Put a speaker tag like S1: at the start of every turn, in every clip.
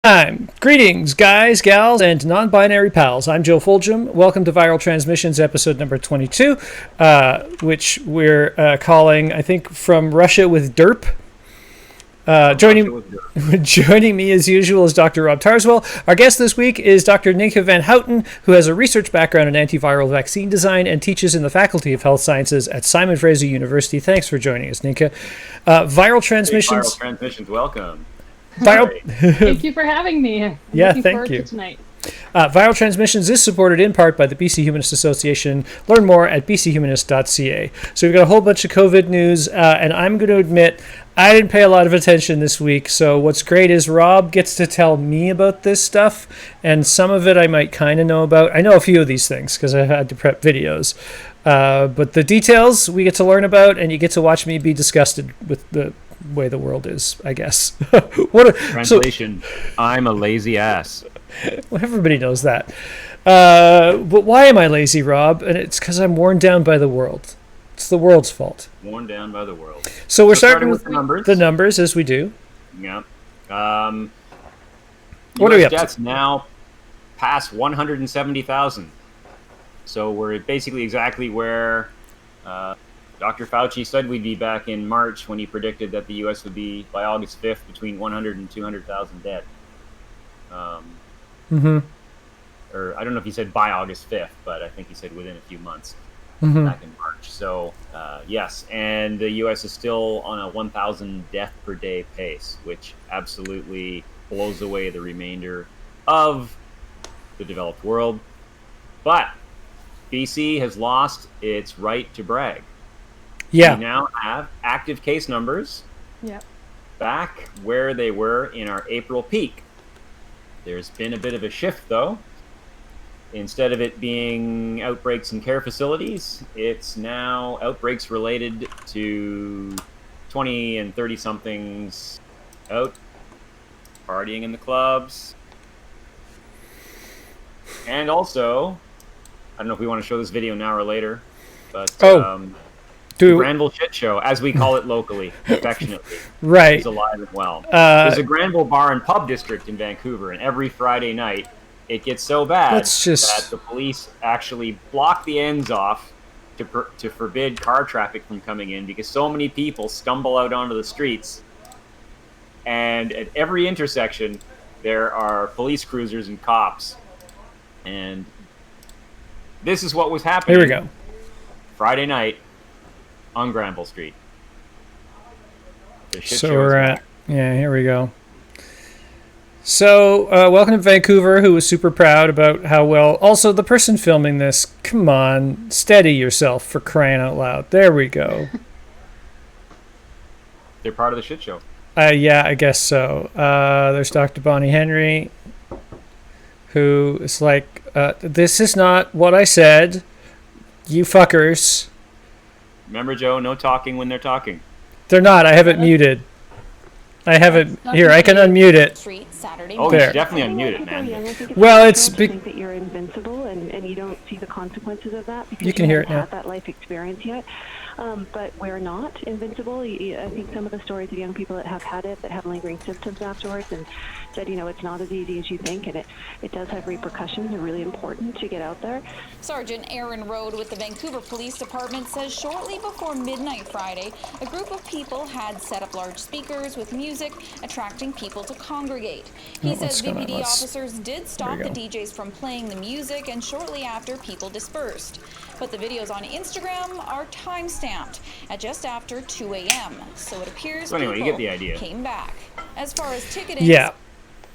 S1: Greetings, guys, gals, and non-binary pals. I'm Joe Fulgham. Welcome to Viral Transmissions, episode number 22, which we're calling, I think, From Russia with Derp. Joining me as usual is Dr. Rob Tarswell. Our guest this week is Dr. Ninka Van Houten, who has a research background in antiviral vaccine design and teaches in the Faculty of Health Sciences at Simon Fraser University. Thanks for joining us, Ninka. Viral Transmissions.
S2: Viral Transmissions, welcome.
S3: Thank you for having me.
S1: Looking forward to
S3: tonight.
S1: Viral Transmissions is supported in part by the BC Humanist Association. Learn more at bchumanist.ca. So we've got a whole bunch of COVID news, and I'm going to admit I didn't pay a lot of attention this week. So what's great is Rob gets to tell me about this stuff, and some of it I might kind of know about. I know a few of these things because I had to prep videos. But the details we get to learn about, and you get to watch me be disgusted with the way the world is, I guess.
S2: Translation, I'm a lazy ass.
S1: Well, everybody knows that. But why am I lazy, Rob? And it's because I'm worn down by the world. It's the world's fault.
S2: Worn down by the world.
S1: So we're starting with the numbers, as we do.
S2: Yeah.
S1: What are we up to?
S2: Deaths now past 170,000. So we're basically exactly where Dr. Fauci said we'd be back in March when he predicted that the U.S. would be, by August 5th, between 100 and 200,000 dead. Or I don't know if he said by August 5th, but I think he said within a few months back in March. So, yes, and the U.S. is still on a 1,000 death per day pace, which absolutely blows away the remainder of the developed world. But BC has lost its right to brag.
S1: Yeah.
S2: We now have active case numbers back where they were in our April peak. There's been a bit of a shift, though. Instead of it being outbreaks in care facilities, it's now outbreaks related to 20 and 30-somethings out partying in the clubs. And also, I don't know if we want to show this video now or later, but the Granville Shit Show, as we call it locally, affectionately,
S1: right,
S2: is alive and well. There's a Granville bar and pub district in Vancouver, and every Friday night, it gets so bad that the police actually block the ends off to forbid car traffic from coming in because so many people stumble out onto the streets. And at every intersection, there are police cruisers and cops. And this is what was happening.
S1: Here we go.
S2: Friday night on Granville Street.
S1: So we're at, here we go. So, welcome to Vancouver, who was super proud about how well... Also, the person filming this, come on, steady yourself for crying out loud. There we go.
S2: They're part of the shit show.
S1: Yeah, I guess so. There's Dr. Bonnie Henry, who is like, this is not what I said, you fuckers.
S2: Remember, Joe, no talking when they're talking.
S1: They're not. I have it muted. I have it here. I can unmute it.
S2: Oh, you should definitely unmute it, man.
S1: Well, it's
S4: think that you're invincible, and you don't see the consequences of that because
S1: you can hear it now.
S4: Had that life experience yet. But we're not invincible. I think some of the stories of young people that have had it, that have lingering symptoms afterwards, and said, it's not as easy as you think, and it does have repercussions. They're really important to get out there.
S5: Sergeant Aaron Rode with the Vancouver Police Department says shortly before midnight Friday, a group of people had set up large speakers with music, attracting people to congregate. He says VPD officers did stop the DJs from playing the music, and shortly after, people dispersed. But the videos on Instagram are time-stamped at just after 2 a.m. So it appears
S2: you get the idea.
S5: Came back. As far as ticketing...
S1: Yeah.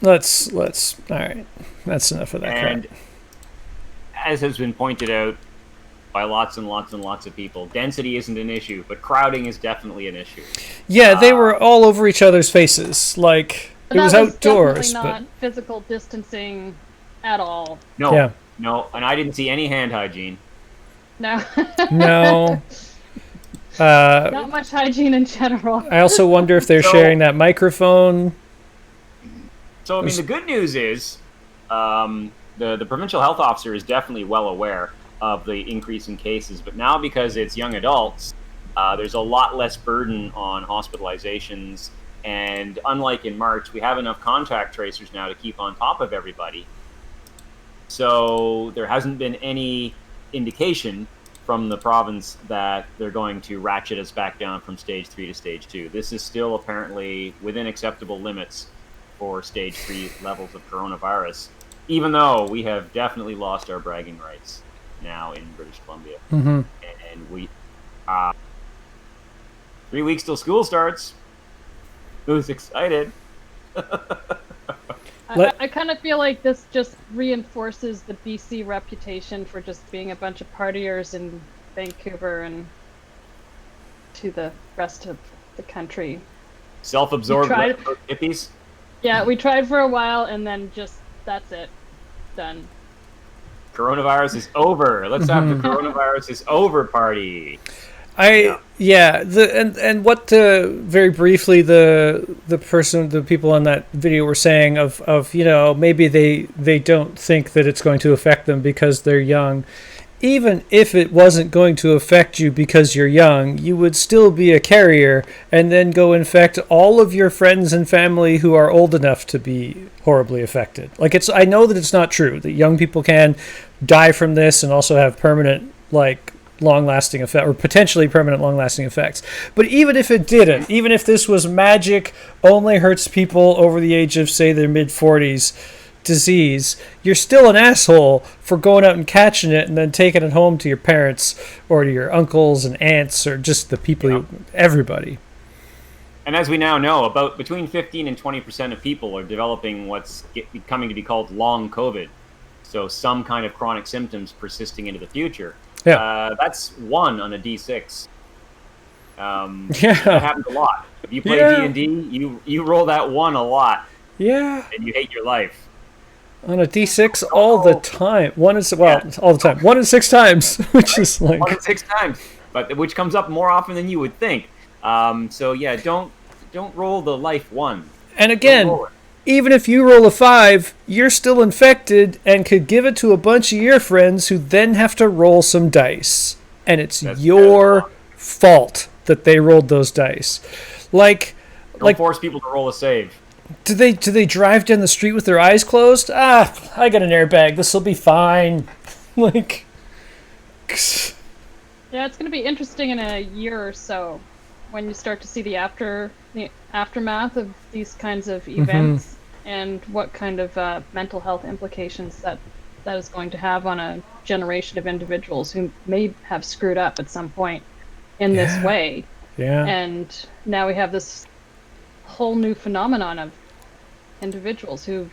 S1: Let's all right. That's enough of that
S2: and
S1: crap.
S2: As has been pointed out by lots and lots and lots of people, density isn't an issue, but crowding is definitely an issue.
S1: Yeah, they were all over each other's faces. Like, it was outdoors.
S3: Definitely not physical distancing at all.
S2: No, and I didn't see any hand hygiene.
S3: No.
S1: No.
S3: Not much hygiene in general.
S1: I also wonder if they're sharing that microphone.
S2: So, I mean, the good news is the provincial health officer is definitely well aware of the increase in cases, but now because it's young adults, there's a lot less burden on hospitalizations And unlike in March, we have enough contact tracers now to keep on top of everybody. So there hasn't been any indication from the province that they're going to ratchet us back down from stage 3 to stage 2. This is still apparently within acceptable limits for stage 3 levels of coronavirus, even though we have definitely lost our bragging rights now in British Columbia.
S1: Mm-hmm.
S2: And we 3 weeks till school starts. Who's excited?
S3: I kind of feel like this just reinforces the BC reputation for just being a bunch of partiers in Vancouver and to the rest of the country.
S2: Self-absorbed hippies?
S3: Yeah, we tried for a while and then just, that's it. Done.
S2: Coronavirus is over. Let's have the coronavirus is over party.
S1: What very briefly the people on that video were saying of maybe they don't think that it's going to affect them because they're young. Even if it wasn't going to affect you because you're young, you would still be a carrier and then go infect all of your friends and family who are old enough to be horribly affected. I know that it's not true that young people can die from this and also have permanent long-lasting effect, or potentially permanent long-lasting effects. But even if it didn't, even if this was magic, only hurts people over the age of, say, their mid-40s disease, you're still an asshole for going out and catching it and then taking it home to your parents or to your uncles and aunts or just the people, everybody.
S2: And as we now know, about between 15 and 20% of people are developing what's coming to be called long COVID. So some kind of chronic symptoms persisting into the future.
S1: Yeah.
S2: That's 1 on a D6. That happens a lot. If you play D&D, you roll that 1 a lot.
S1: Yeah.
S2: And you hate your life.
S1: On a D6 all the time. All the time. 1 in 6 times, which is
S2: 1 in 6 times, but which comes up more often than you would think. Don't roll the life 1.
S1: And again, even if you roll a 5, you're still infected and could give it to a bunch of your friends who then have to roll some dice. And it's your fault that they rolled those dice.
S2: Don't force people to roll a save.
S1: Do they drive down the street with their eyes closed? I got an airbag. This'll be fine.
S3: Yeah, it's going to be interesting in a year or so when you start to see the aftermath of these kinds of events and what kind of mental health implications that is going to have on a generation of individuals who may have screwed up at some point in this way.
S1: Yeah.
S3: And now we have this whole new phenomenon of individuals who've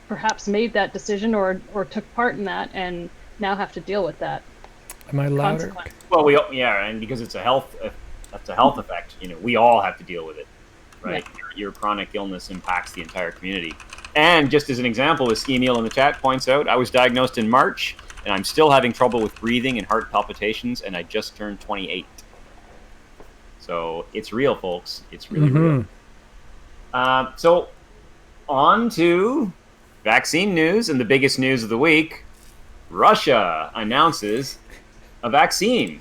S3: perhaps made that decision or took part in that and now have to deal with that.
S1: Am I louder?
S2: Well, and because it's that's a health effect. We all have to deal with it, right? Yeah. Your chronic illness impacts the entire community. And just as an example, as Ski Meal in the chat points out, I was diagnosed in March, and I'm still having trouble with breathing and heart palpitations, and I just turned 28. So it's real, folks. It's really real. So on to vaccine news, and the biggest news of the week. Russia announces a vaccine.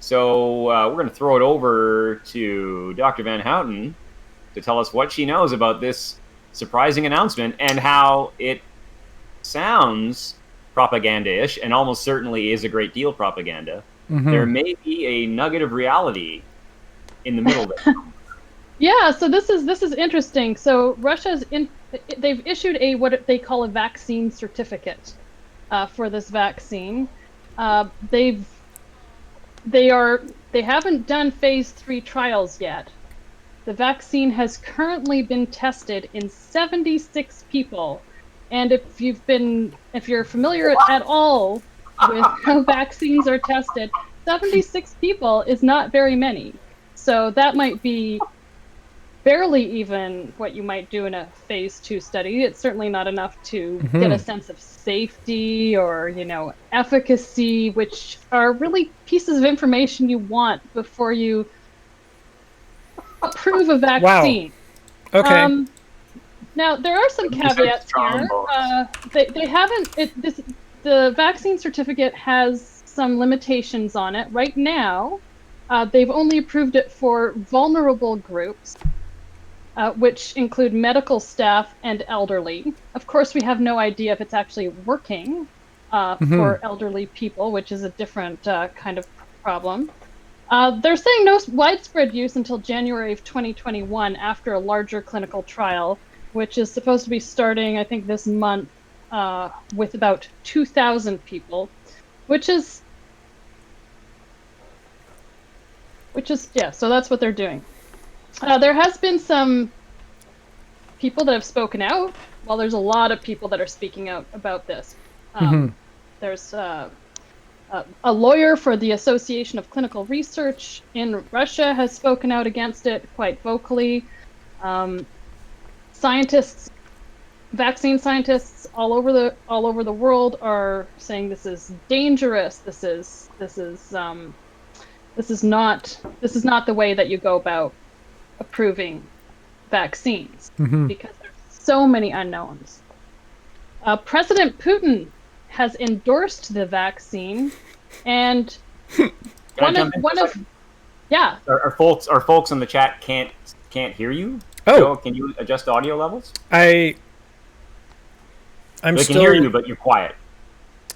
S2: So we're going to throw it over to Dr. Van Houten to tell us what she knows about this surprising announcement and how it sounds propaganda-ish and almost certainly is a great deal propaganda. There may be a nugget of reality in the middle there.
S3: Yeah, so this is interesting. So they've issued what they call a vaccine certificate for this vaccine. They haven't done phase 3 trials yet. The vaccine has currently been tested in 76 people. And if you're familiar at all with how vaccines are tested, 76 people is not very many. So that might be barely even what you might do in a phase 2 study. It's certainly not enough to get a sense of safety or, efficacy, which are really pieces of information you want before you approve a vaccine.
S1: Wow. Okay.
S3: Now there are some caveats here. They haven't. The vaccine certificate has some limitations on it right now. They've only approved it for vulnerable groups, which include medical staff and elderly. Of course, we have no idea if it's actually working for elderly people, which is a different kind of problem. They're saying no widespread use until January of 2021 after a larger clinical trial, which is supposed to be starting, I think, this month with about 2,000 people, which is, yeah, so that's what they're doing. There has been some people that have spoken out. Well, there's a lot of people that are speaking out about this. There's a lawyer for the Association of Clinical Research in Russia has spoken out against it quite vocally. Vaccine scientists all over the world are saying this is dangerous. This is not the way that you go about approving vaccines because there's so many unknowns. President Putin has endorsed the vaccine, and
S2: Our folks in the chat can't hear you.
S1: Oh,
S2: so can you adjust audio levels?
S1: They
S2: can hear you, but you're quiet.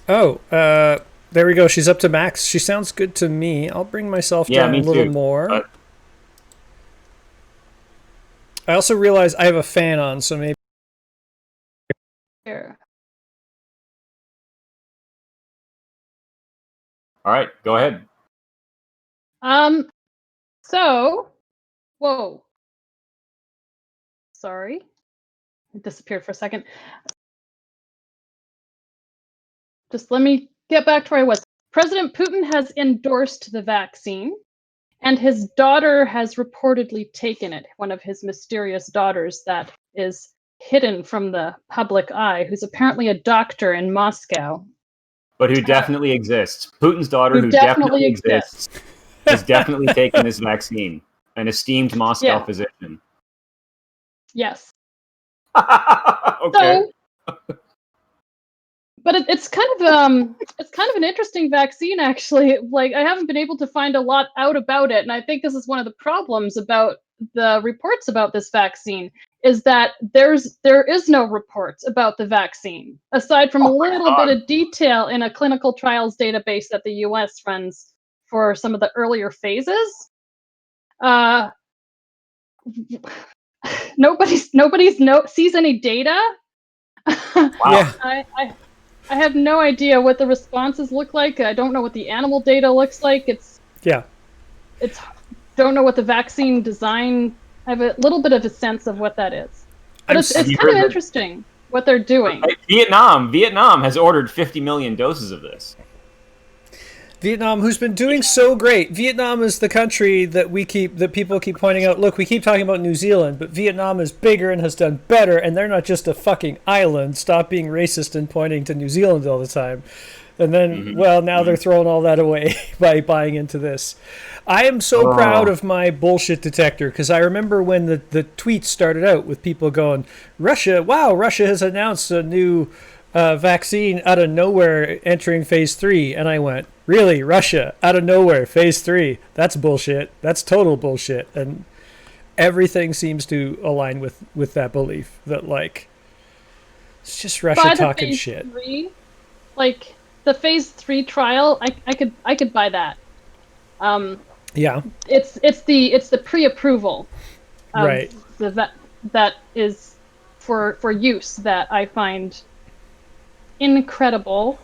S1: Oh, there we go. She's up to max. She sounds good to me. I'll bring myself down a little more. I also realize I have a fan on, so maybe.
S3: Here.
S2: All right, go ahead.
S3: So, whoa. Sorry. It disappeared for a second. Just let me get back to where I was. President Putin has endorsed the vaccine, and his daughter has reportedly taken it, one of his mysterious daughters that is hidden from the public eye, who's apparently a doctor in Moscow.
S2: But who definitely exists. Putin's daughter, who definitely exists, has definitely taken this vaccine. An esteemed Moscow physician.
S3: Yes.
S2: Okay.
S3: So, but it's kind of an interesting vaccine, actually. Like, I haven't been able to find a lot out about it, and I think this is one of the problems about the reports about this vaccine, is that there is no reports about the vaccine aside from a little bit of detail in a clinical trials database that the U.S. runs for some of the earlier phases. Nobody sees any data.
S2: Wow.
S3: I have no idea what the responses look like. I don't know what the animal data looks like. Don't know what the vaccine design. I have a little bit of a sense of what that is. But it's kind of interesting what they're doing.
S2: Vietnam has ordered 50 million doses of this.
S1: Vietnam, who's been doing so great. Vietnam is the country that people keep pointing out. Look, we keep talking about New Zealand, but Vietnam is bigger and has done better, and they're not just a fucking island. Stop being racist and pointing to New Zealand all the time. And then, now they're throwing all that away by buying into this. I am so proud of my bullshit detector, because I remember when the tweets started out with people going, Russia has announced a new vaccine out of nowhere entering phase 3. And I went, really? Russia? Out of nowhere? Phase 3? That's bullshit. That's total bullshit. And everything seems to align with that belief that, like, it's just Russia talking shit.
S3: Like, the phase 3 trial, I could buy that.
S1: Yeah.
S3: It's the pre-approval.
S1: Right.
S3: That is for use that I find incredible.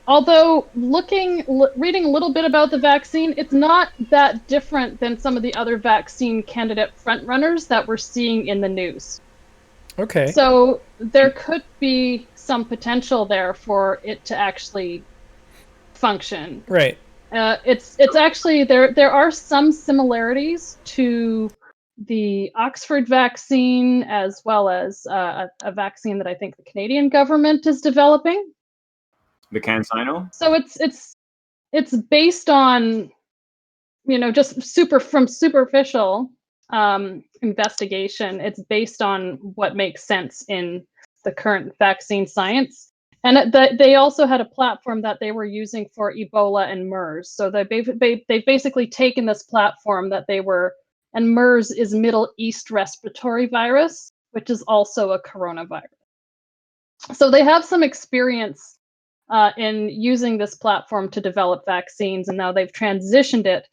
S3: Although reading a little bit about the vaccine, it's not that different than some of the other vaccine candidate frontrunners that we're seeing in the news.
S1: Okay.
S3: So there could be some potential there for it to actually function.
S1: Right.
S3: It's actually there are some similarities to the Oxford vaccine, as well as a vaccine that I think the Canadian government is developing.
S2: The CanSino?
S3: So it's based on, just superficial investigation. It's based on what makes sense in the current vaccine science. And they also had a platform that they were using for Ebola and MERS. So they've basically taken this platform that they were, and MERS is Middle East Respiratory Virus, which is also a coronavirus. So they have some experience in using this platform to develop vaccines, and now they've transitioned it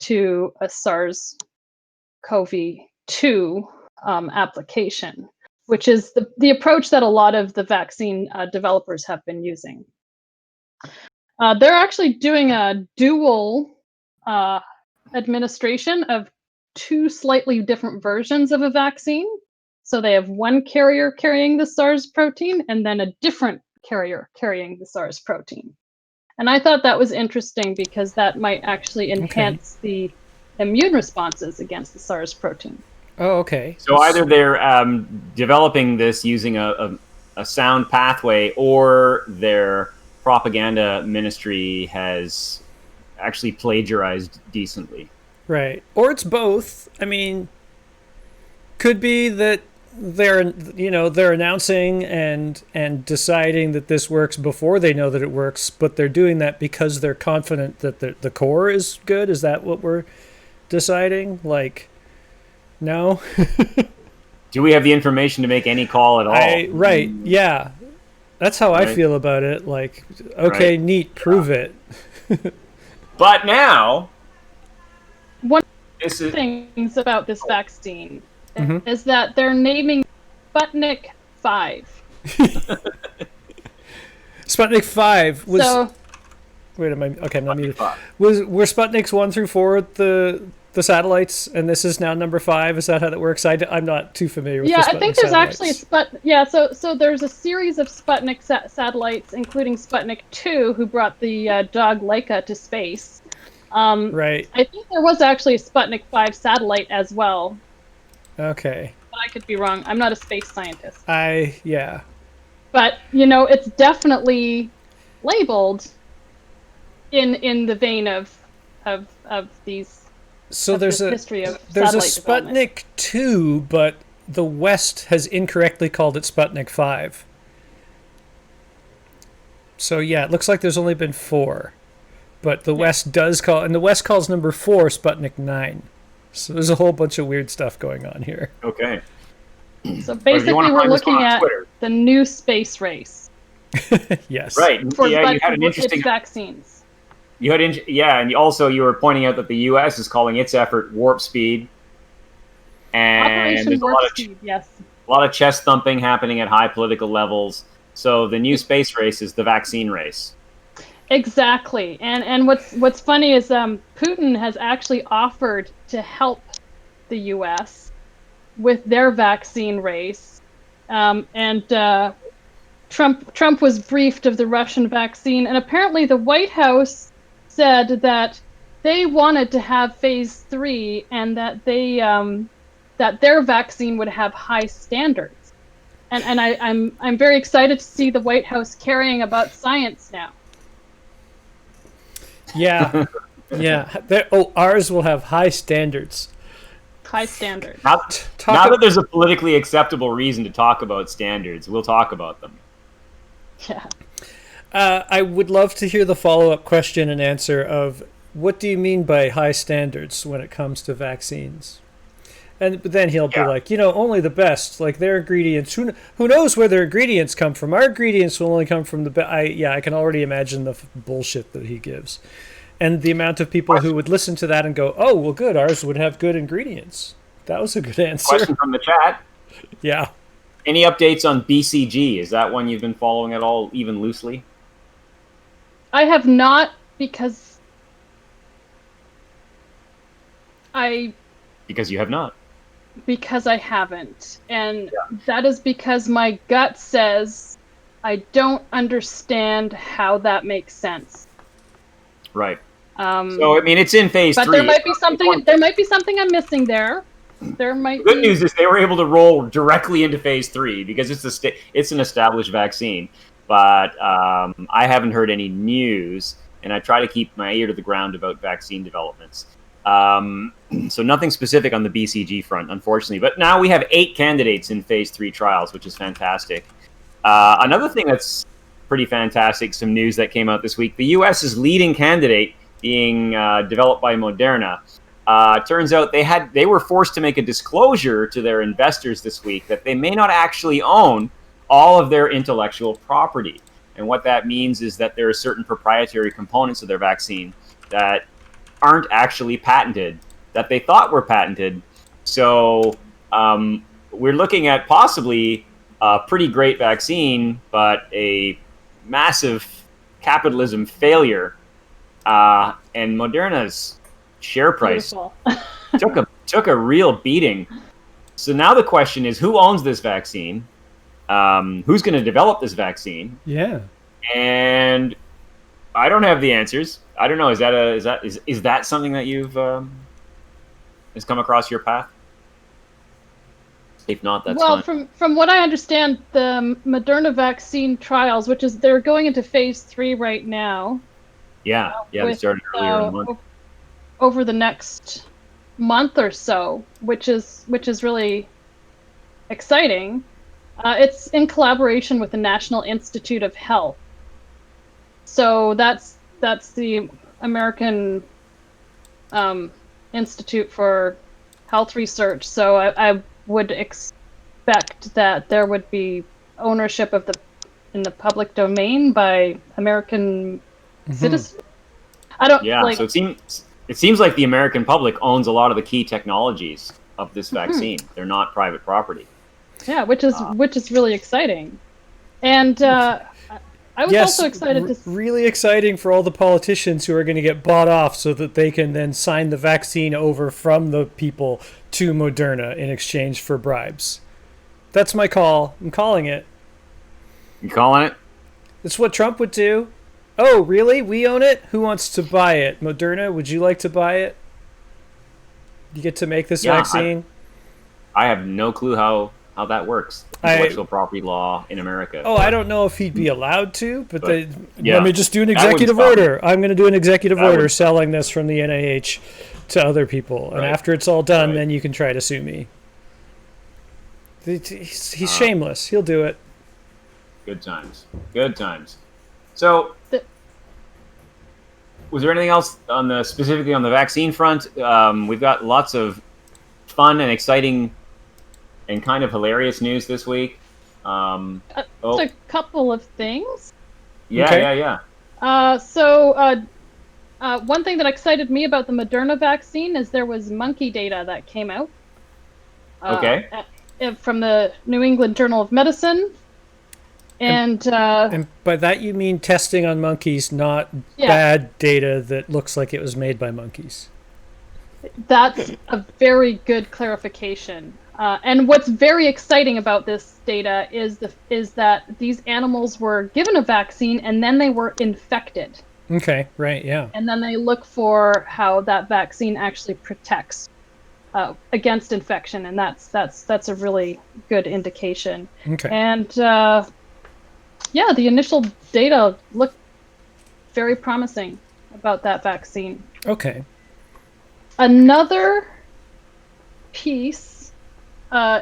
S3: to a SARS-CoV-2 application, which is the approach that a lot of the vaccine developers have been using. They're actually doing a dual administration of two slightly different versions of a vaccine. So they have one carrier carrying the SARS protein and then a different carrier carrying the SARS protein. And I thought that was interesting because that might actually enhance the immune responses against the SARS protein.
S1: Oh, okay.
S2: So either they're developing this using a sound pathway, or their propaganda ministry has actually plagiarized decently.
S1: Right. Or it's both. I mean, could be that they're announcing and deciding that this works before they know that it works, but they're doing that because they're confident that the core is good. Is that what we're deciding? Like, no.
S2: Do we have the information to make any call at all?
S1: Right. Yeah. That's how I feel about it. Like, okay, neat, prove it.
S2: But now,
S3: one of the things about this vaccine is that they're naming Sputnik 5.
S1: Sputnik 5 was... So, wait, I'm not muted. Were Sputniks 1 through 4 the satellites, and this is now number 5? Is that how that works? I'm not too familiar with the Sputnik
S3: I think there's
S1: satellites.
S3: actually so there's a series of Sputnik satellites, including Sputnik 2, who brought the dog Laika to space.
S1: Right.
S3: I think there was actually a Sputnik 5 satellite as well.
S1: Okay.
S3: But I could be wrong. I'm not a space scientist.
S1: Yeah.
S3: But, it's definitely labeled in the vein of these.
S1: So there's a Sputnik 2, but the West has incorrectly called it Sputnik 5. So yeah, it looks like there's only been 4. But the West does call, and the West calls number 4 Sputnik 9. So there's a whole bunch of weird stuff going on here.
S2: Okay.
S3: So basically, we're looking at the new space race.
S1: Yes.
S2: Right.
S3: You had an interesting vaccines.
S2: You had and you were pointing out that the U.S. is calling its effort Warp Speed, and
S3: Operation
S2: there's
S3: Warp Speed. Yes.
S2: A lot of chest thumping happening at high political levels. So the new space race is the vaccine race.
S3: Exactly, and what's funny is Putin has actually offered to help the U.S. with their vaccine race, and Trump was briefed of the Russian vaccine, and apparently the White House said that they wanted to have phase 3 and that they that their vaccine would have high standards, and I'm very excited to see the White House caring about science now.
S1: Yeah, yeah. Ours will have high standards.
S3: High standards.
S2: Now that there's a politically acceptable reason to talk about standards, we'll talk about them.
S3: Yeah.
S1: I would love to hear the follow-up question and answer of what do you mean by high standards when it comes to vaccines? But then he'll be like, only the best, like their ingredients. Who knows where their ingredients come from? Our ingredients will only come from the best. I can already imagine the bullshit that he gives. And the amount of people who would listen to that and go, oh, well, good, ours would have good ingredients. That was a good answer.
S2: Question from the chat.
S1: Yeah.
S2: Any updates on BCG? Is that one you've been following at all, even loosely?
S3: I have not, because
S2: you have not.
S3: Because I haven't. And that is because my gut says I don't understand how that makes sense.
S2: Right. So I mean, it's in phase 3.
S3: But there might be something I'm missing there. The
S2: good news is they were able to roll directly into phase 3 because it's an established vaccine. But I haven't heard any news, and I try to keep my ear to the ground about vaccine developments. So nothing specific on the BCG front, unfortunately. But now we have 8 candidates in phase 3 trials, which is fantastic. Another thing that's pretty fantastic. Some news that came out this week. The U.S.'s leading candidate, being developed by Moderna, turns out they were forced to make a disclosure to their investors this week that they may not actually own all of their intellectual property. And what that means is that there are certain proprietary components of their vaccine that aren't actually patented, that they thought were patented. So we're looking at possibly a pretty great vaccine, but a massive capitalism failure. And Moderna's share price took a real beating. So now the question is, who owns this vaccine? Who's going to develop this vaccine?
S1: Yeah.
S2: And I don't have the answers. I don't know. Is that something that you've has come across your path? If not, that's
S3: well.
S2: fine.
S3: From what I understand, the Moderna vaccine trials, they're going into phase 3 right now.
S2: Yeah, they started earlier in the month.
S3: Over the next month or so, which is really exciting. It's in collaboration with the National Institute of Health. So that's the American Institute for Health Research. So I would expect that there would be ownership in the public domain by American citizens. I don't.
S2: Yeah. So it seems like the American public owns a lot of the key technologies of this vaccine. They're not private property.
S3: Yeah, which is really exciting, and I was also excited to
S1: really exciting for all the politicians who are going to get bought off so that they can then sign the vaccine over from the people to Moderna in exchange for bribes. That's my call. I'm calling it.
S2: You calling it?
S1: That's what Trump would do. Oh, really? We own it? Who wants to buy it? Moderna, would you like to buy it? You get to make this vaccine?
S2: I have no clue how that works. Intellectual property law in America.
S1: Oh, I don't know if he'd be allowed to, but let me just do an executive order. I'm going to do an executive order selling this from the NIH to other people. And after it's all done, then you can try to sue me. He's shameless. He'll do it.
S2: Good times. Good times. So, was there anything else specifically on the vaccine front? We've got lots of fun and exciting and kind of hilarious news this week.
S3: Just a couple of things.
S2: Yeah,
S1: okay.
S2: yeah.
S3: So one thing that excited me about the Moderna vaccine is there was monkey data that came out. From the New England Journal of Medicine. And
S1: by that you mean testing on monkeys, not bad data that looks like it was made by monkeys.
S3: That's a very good clarification. And what's very exciting about this data is that these animals were given a vaccine and then they were infected.
S1: Okay, right, yeah.
S3: And then they look for how that vaccine actually protects against infection, and that's a really good indication.
S1: Okay.
S3: And the initial data looked very promising about that vaccine.
S1: Okay.
S3: Another piece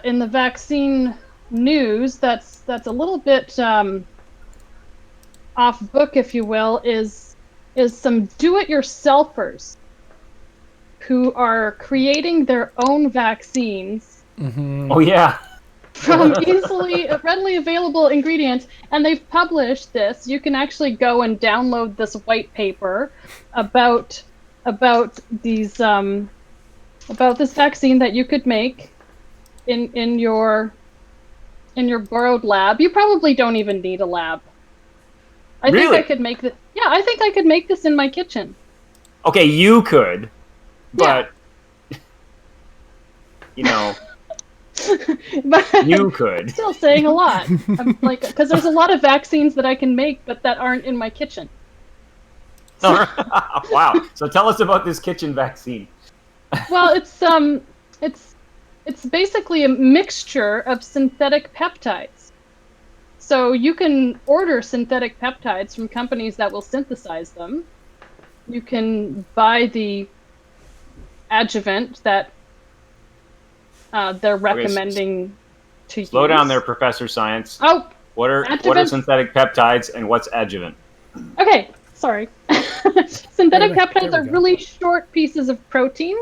S3: in the vaccine news that's a little bit off book, if you will, is some do-it-yourselfers who are creating their own vaccines.
S1: Mm-hmm.
S2: Oh yeah.
S3: From readily available ingredients, and they've published this. You can actually go and download this white paper about these about this vaccine that you could make in your borrowed lab. You probably don't even need a lab. I think I could make this. Yeah, I think I could make this in my kitchen.
S2: Okay, you could, but you know.
S3: But
S2: you could.
S3: Still saying a lot. Because there's a lot of vaccines that I can make, but that aren't in my kitchen.
S2: Wow. So tell us about this kitchen vaccine.
S3: Well, it's basically a mixture of synthetic peptides. So you can order synthetic peptides from companies that will synthesize them. You can buy the adjuvant that they're recommending to use.
S2: Slow down there, Professor Science.
S3: Oh,
S2: What are synthetic peptides and what's adjuvant?
S3: Okay, sorry. Synthetic peptides are really short pieces of protein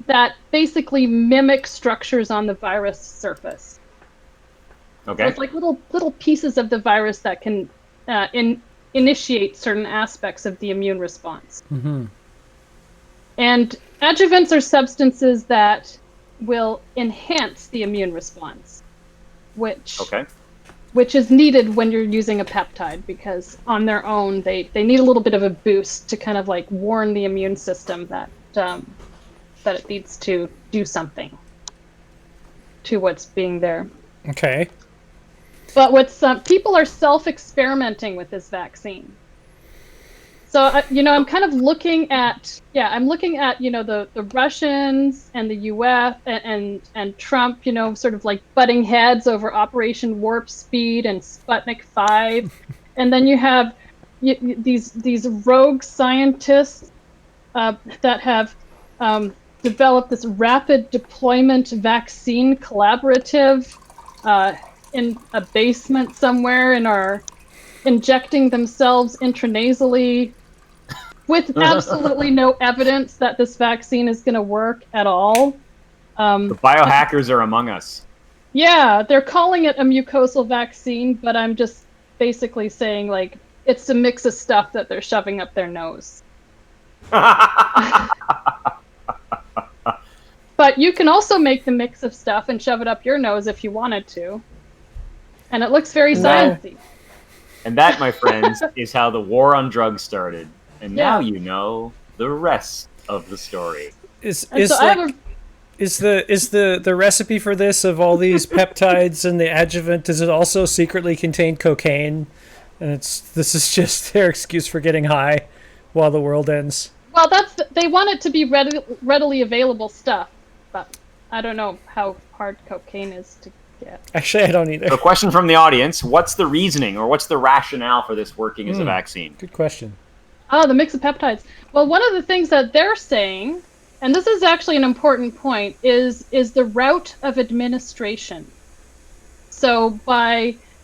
S3: that basically mimic structures on the virus surface.
S2: Okay.
S3: So it's like little pieces of the virus that can initiate certain aspects of the immune response.
S1: Mm-hmm.
S3: And adjuvants are substances that will enhance the immune response, which is needed when you're using a peptide, because on their own they need a little bit of a boost to kind of like warn the immune system that it needs to do something to what's being there.
S1: Okay.
S3: But people are self-experimenting with this vaccine. So I'm kind of looking at the Russians and the U.S. and Trump, sort of like butting heads over Operation Warp Speed and Sputnik 5, and then you have these rogue scientists that have developed this rapid deployment vaccine collaborative in a basement somewhere and are injecting themselves intranasally with absolutely no evidence that this vaccine is going to work at all.
S2: The biohackers are among us.
S3: Yeah, they're calling it a mucosal vaccine, but I'm just basically saying, like, it's a mix of stuff that they're shoving up their nose. But you can also make the mix of stuff and shove it up your nose if you wanted to. And it looks very sciencey.
S2: And that, my friends, is how the war on drugs started. And now you know the rest of the story.
S1: Is the recipe for this, of all these peptides and the adjuvant, does it also secretly contain cocaine? And this is just their excuse for getting high while the world ends.
S3: Well, they want it to be readily available stuff, but I don't know how hard cocaine is to get.
S1: Actually, I don't either.
S2: So, question from the audience: what's the reasoning, or what's the rationale for this working as a vaccine?
S1: Good question.
S3: The mix of peptides. Well, one of the things that they're saying, and this is actually an important point, is the route of administration. So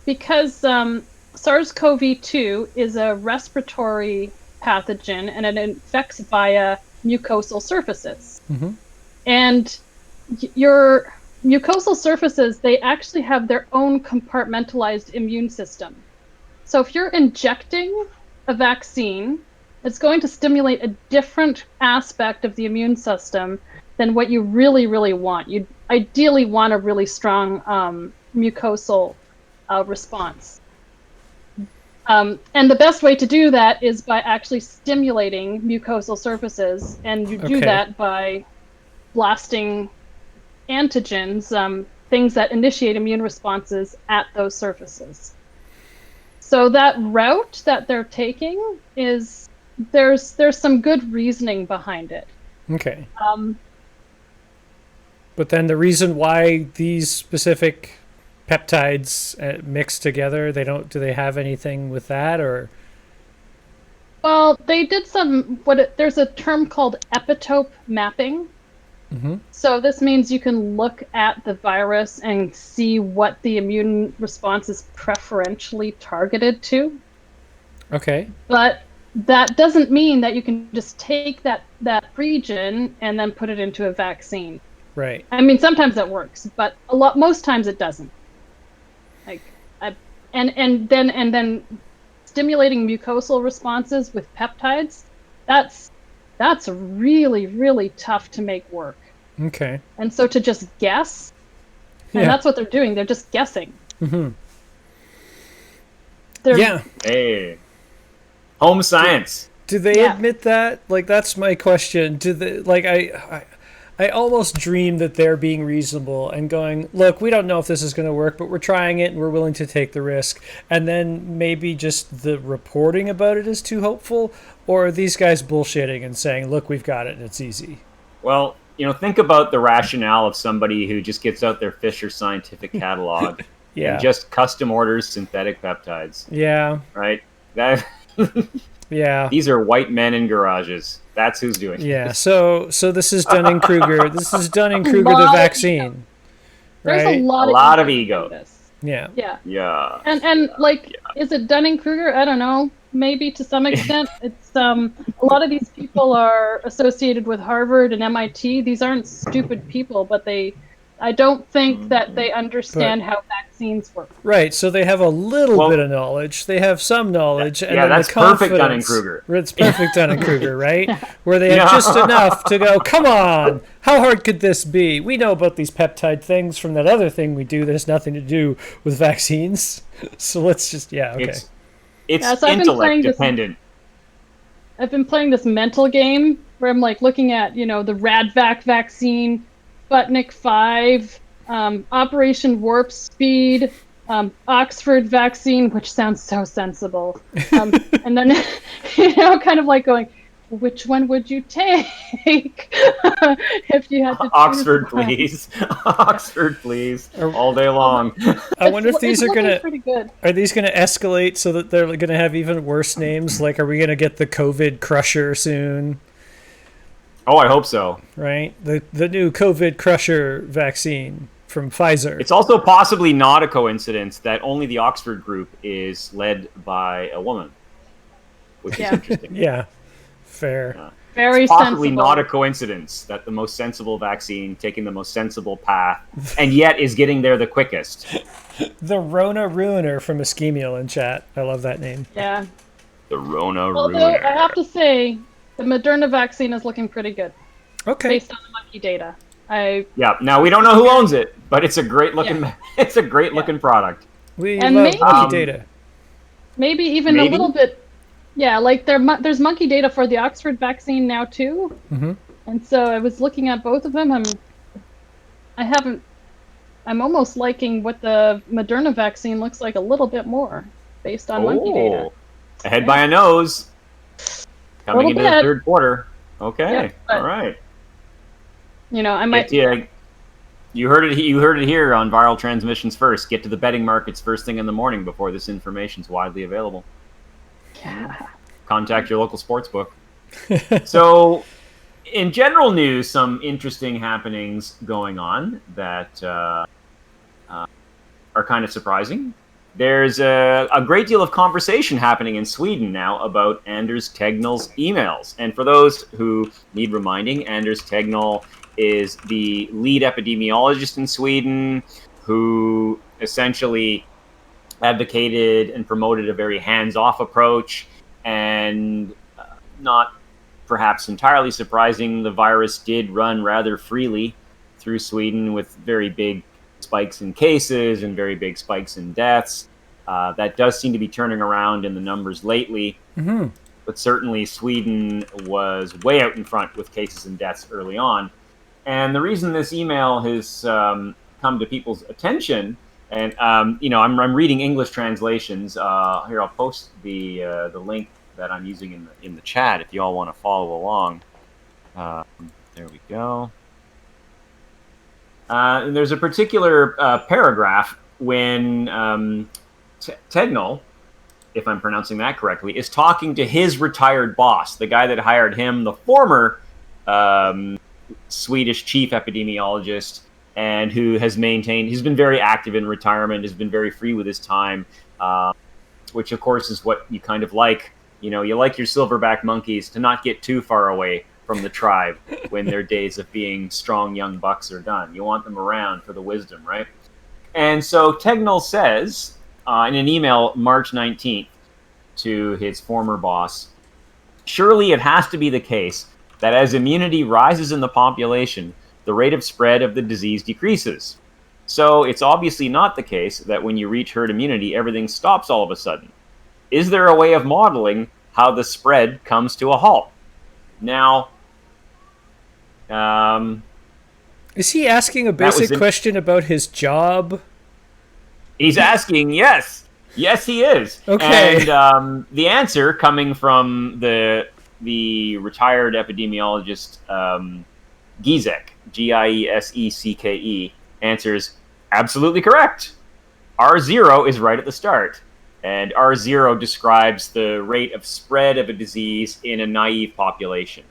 S3: because SARS-CoV-2 is a respiratory pathogen and it infects via mucosal surfaces.
S1: Mm-hmm.
S3: And your mucosal surfaces, they actually have their own compartmentalized immune system. So if you're injecting a vaccine, it's going to stimulate a different aspect of the immune system than what you really, really want. You ideally want a really strong mucosal response. And the best way to do that is by actually stimulating mucosal surfaces, and you do that by blasting antigens, things that initiate immune responses at those surfaces. So that route that they're taking is there's some good reasoning behind it.
S1: Okay. But then the reason why these specific peptides mix together, do they have anything with that, or?
S3: Well, they did there's a term called epitope mapping.
S1: Mm-hmm.
S3: So this means you can look at the virus and see what the immune response is preferentially targeted to.
S1: Okay.
S3: But that doesn't mean that you can just take that region and then put it into a vaccine.
S1: Right.
S3: I mean, sometimes that works, but most times it doesn't. And then stimulating mucosal responses with peptides, that's really, really tough to make work.
S1: Okay.
S3: And so to just guess, and that's what they're doing. They're just guessing.
S1: Mm-hmm.
S2: Hey, home science.
S1: Do they admit that? Like, that's my question. Do they, like, I almost dream that they're being reasonable and going, look, we don't know if this is going to work, but we're trying it and we're willing to take the risk. And then maybe just the reporting about it is too hopeful, or are these guys bullshitting and saying, look, we've got it and it's easy?
S2: Well, think about the rationale of somebody who just gets out their Fisher Scientific catalog and just custom orders synthetic peptides.
S1: Yeah.
S2: Right?
S1: Yeah.
S2: These are white men in garages. That's who's doing it.
S1: Yeah. So this is Dunning-Kruger. This is Dunning-Kruger the vaccine.
S3: There's
S2: a lot of ego.
S1: Yeah.
S2: Yeah.
S3: And is it Dunning-Kruger? I don't know. Maybe to some extent. It's a lot of these people are associated with Harvard and MIT. These aren't stupid people, but I don't think that they understand how vaccines work.
S1: Right, so they have a little bit of knowledge. They have some knowledge, and then
S2: that's
S1: the confidence.
S2: Perfect Dunning-Kruger.
S1: It's perfect Dunning-Kruger, right? Where they have just enough to go, come on, how hard could this be? We know about these peptide things from that other thing we do that has nothing to do with vaccines. So let's just, okay.
S2: It's intellect dependent.
S3: I've been playing this mental game where I'm looking at, the Radvac vaccine, Sputnik 5, Operation Warp Speed, Oxford vaccine, which sounds so sensible. And then, kind of going, which one would you take if you had to choose
S2: Oxford, please. Oxford, please. All day long.
S1: I wonder if these are gonna escalate so that they're gonna have even worse names? Like, are we gonna get the COVID Crusher soon?
S2: Oh, I hope so.
S1: Right, the new COVID Crusher vaccine from Pfizer.
S2: It's also possibly not a coincidence that only the Oxford group is led by a woman, which is interesting.
S1: Yeah. Fair.
S3: Very
S2: it's possibly
S3: sensible.
S2: Not a coincidence that the most sensible vaccine taking the most sensible path and yet is getting there the quickest.
S1: The Rona Ruiner from Ischemial in chat. I love that name.
S3: Yeah.
S2: The Rona Ruiner.
S3: Although I have to say, the Moderna vaccine is looking pretty good.
S1: Okay.
S3: Based on the monkey data.
S2: Now we don't know who owns it, but it's a great looking it's a great looking product.
S1: We love monkey data.
S3: Maybe even a little bit. Yeah, there's monkey data for the Oxford vaccine now too, and so I was looking at both of them. I'm almost liking what the Moderna vaccine looks like a little bit more based on monkey data.
S2: Ahead by a nose. Coming into the third quarter. Okay, all right.
S3: I might.
S2: You heard it here on Viral Transmissions First. Get to the betting markets first thing in the morning before this information's widely available.
S3: Yeah.
S2: Contact your local sports book. So, in general news, some interesting happenings going on that are kind of surprising. There's a great deal of conversation happening in Sweden now about Anders Tegnell's emails. And for those who need reminding, Anders Tegnell is the lead epidemiologist in Sweden who essentially advocated and promoted a very hands-off approach, and not perhaps entirely surprising, the virus did run rather freely through Sweden with very big spikes in cases and very big spikes in deaths. That does seem to be turning around in the numbers lately, but certainly Sweden was way out in front with cases and deaths early on. And the reason this email has come to people's attention, and I'm reading English translations. Here, I'll post the link that I'm using in the chat if you all want to follow along. There we go. And there's a particular paragraph when Tegnell, if I'm pronouncing that correctly, is talking to his retired boss, the guy that hired him, the former Swedish chief epidemiologist, and who has he's been very active in retirement, has been very free with his time, which of course is what you kind of like. You like your silverback monkeys to not get too far away from the tribe when their days of being strong young bucks are done. You want them around for the wisdom, right? And so Tegnell says in an email March 19th to his former boss, surely it has to be the case that as immunity rises in the population, the rate of spread of the disease decreases. So it's obviously not the case that when you reach herd immunity, everything stops all of a sudden. Is there a way of modeling how the spread comes to a halt? Now,
S1: is he asking a basic question about his job?
S2: He's asking, yes. Yes, he is.
S1: Okay.
S2: And the answer coming from the retired epidemiologist Giesecke, Giesecke, answers, absolutely correct. R0 is right at the start. And R0 describes the rate of spread of a disease in a naive population.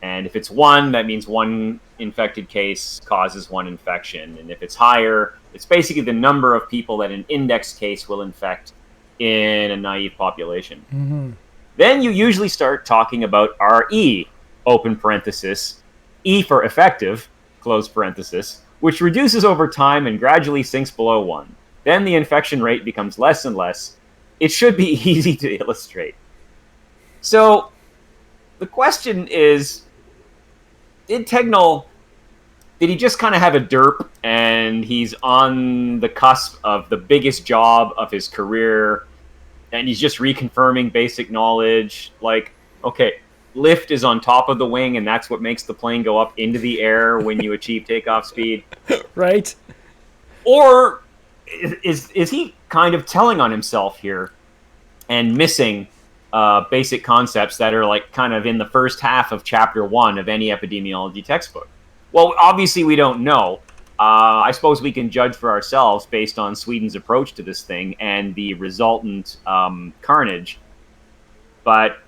S2: And if it's 1, that means 1 infected case causes one infection. And if it's higher, it's basically the number of people that an index case will infect in a naive population.
S1: Mm-hmm.
S2: Then you usually start talking about RE, open parenthesis, E for effective, close parenthesis, which reduces over time and gradually sinks below 1. Then the infection rate becomes less and less. It should be easy to illustrate. So the question is, did he just kind of have a derp and he's on the cusp of the biggest job of his career and he's just reconfirming basic knowledge? Like, okay, lift is on top of the wing and that's what makes the plane go up into the air when you achieve takeoff speed.
S1: Right.
S2: Or is he kind of telling on himself here and missing basic concepts that are like kind of in the first half of chapter 1 of any epidemiology textbook? Well, obviously we don't know. I suppose we can judge for ourselves based on Sweden's approach to this thing and the resultant carnage. But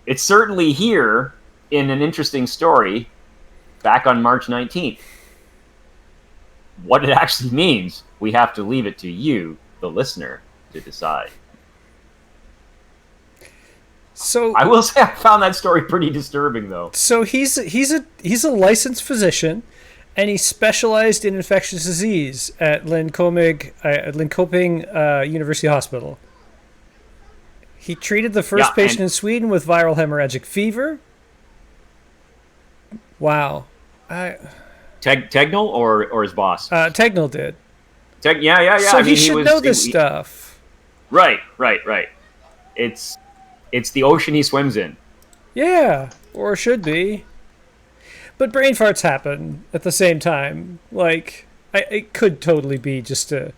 S2: it's certainly here in an interesting story back on March 19th. What it actually means, we have to leave it to you, the listener, to decide.
S1: So
S2: I will say I found that story pretty disturbing, though.
S1: So he's a licensed physician, and he specialized in infectious disease at Linköping University Hospital. He treated the first patient in Sweden with viral hemorrhagic fever. Wow.
S2: Tegnell or his boss?
S1: Tegnell did.
S2: Yeah.
S1: So he should know this stuff.
S2: Right. It's the ocean he swims in.
S1: Yeah, or should be. But brain farts happen at the same time. Like, it could totally be just a...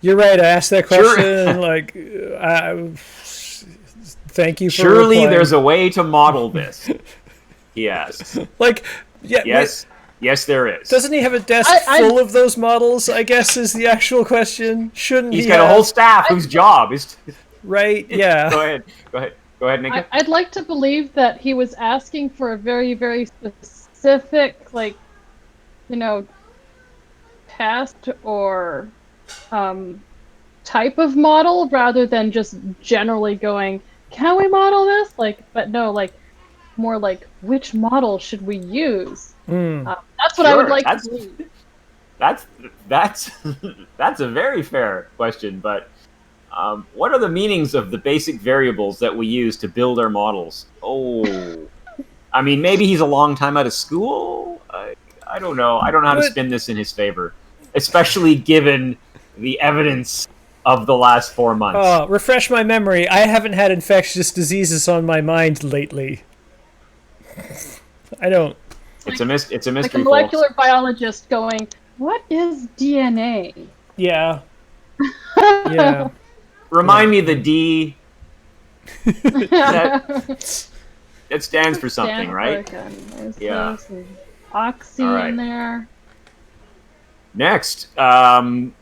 S1: You're right, I asked that question. Sure. Like, thank you for
S2: Surely
S1: replying.
S2: There's a way to model this, he asks.
S1: Like, yeah.
S2: Yes, there is.
S1: Doesn't he have a desk full of those models, I guess, is the actual question? Shouldn't he?
S2: He's got a whole staff whose job is to...
S1: Right, yeah.
S2: Go ahead, Nika.
S3: I'd like to believe that he was asking for a very, very specific, like, past or type of model rather than just generally going, can we model this? Like, but no, like, more like, which model should we use? That's what I would like to believe.
S2: That's a very fair question, but what are the meanings of the basic variables that we use to build our models? I mean, maybe he's a long time out of school? I don't know. I don't know how to spin this in his favor, especially given the evidence of the last 4 months.
S1: Refresh my memory. I haven't had infectious diseases on my mind lately. I don't.
S2: It's a mystery,
S3: like a molecular biologist going, what is DNA?
S1: Yeah. Yeah.
S2: Remind me the D. That stands for something, right?
S3: Yeah. Oxy in there.
S2: Next, a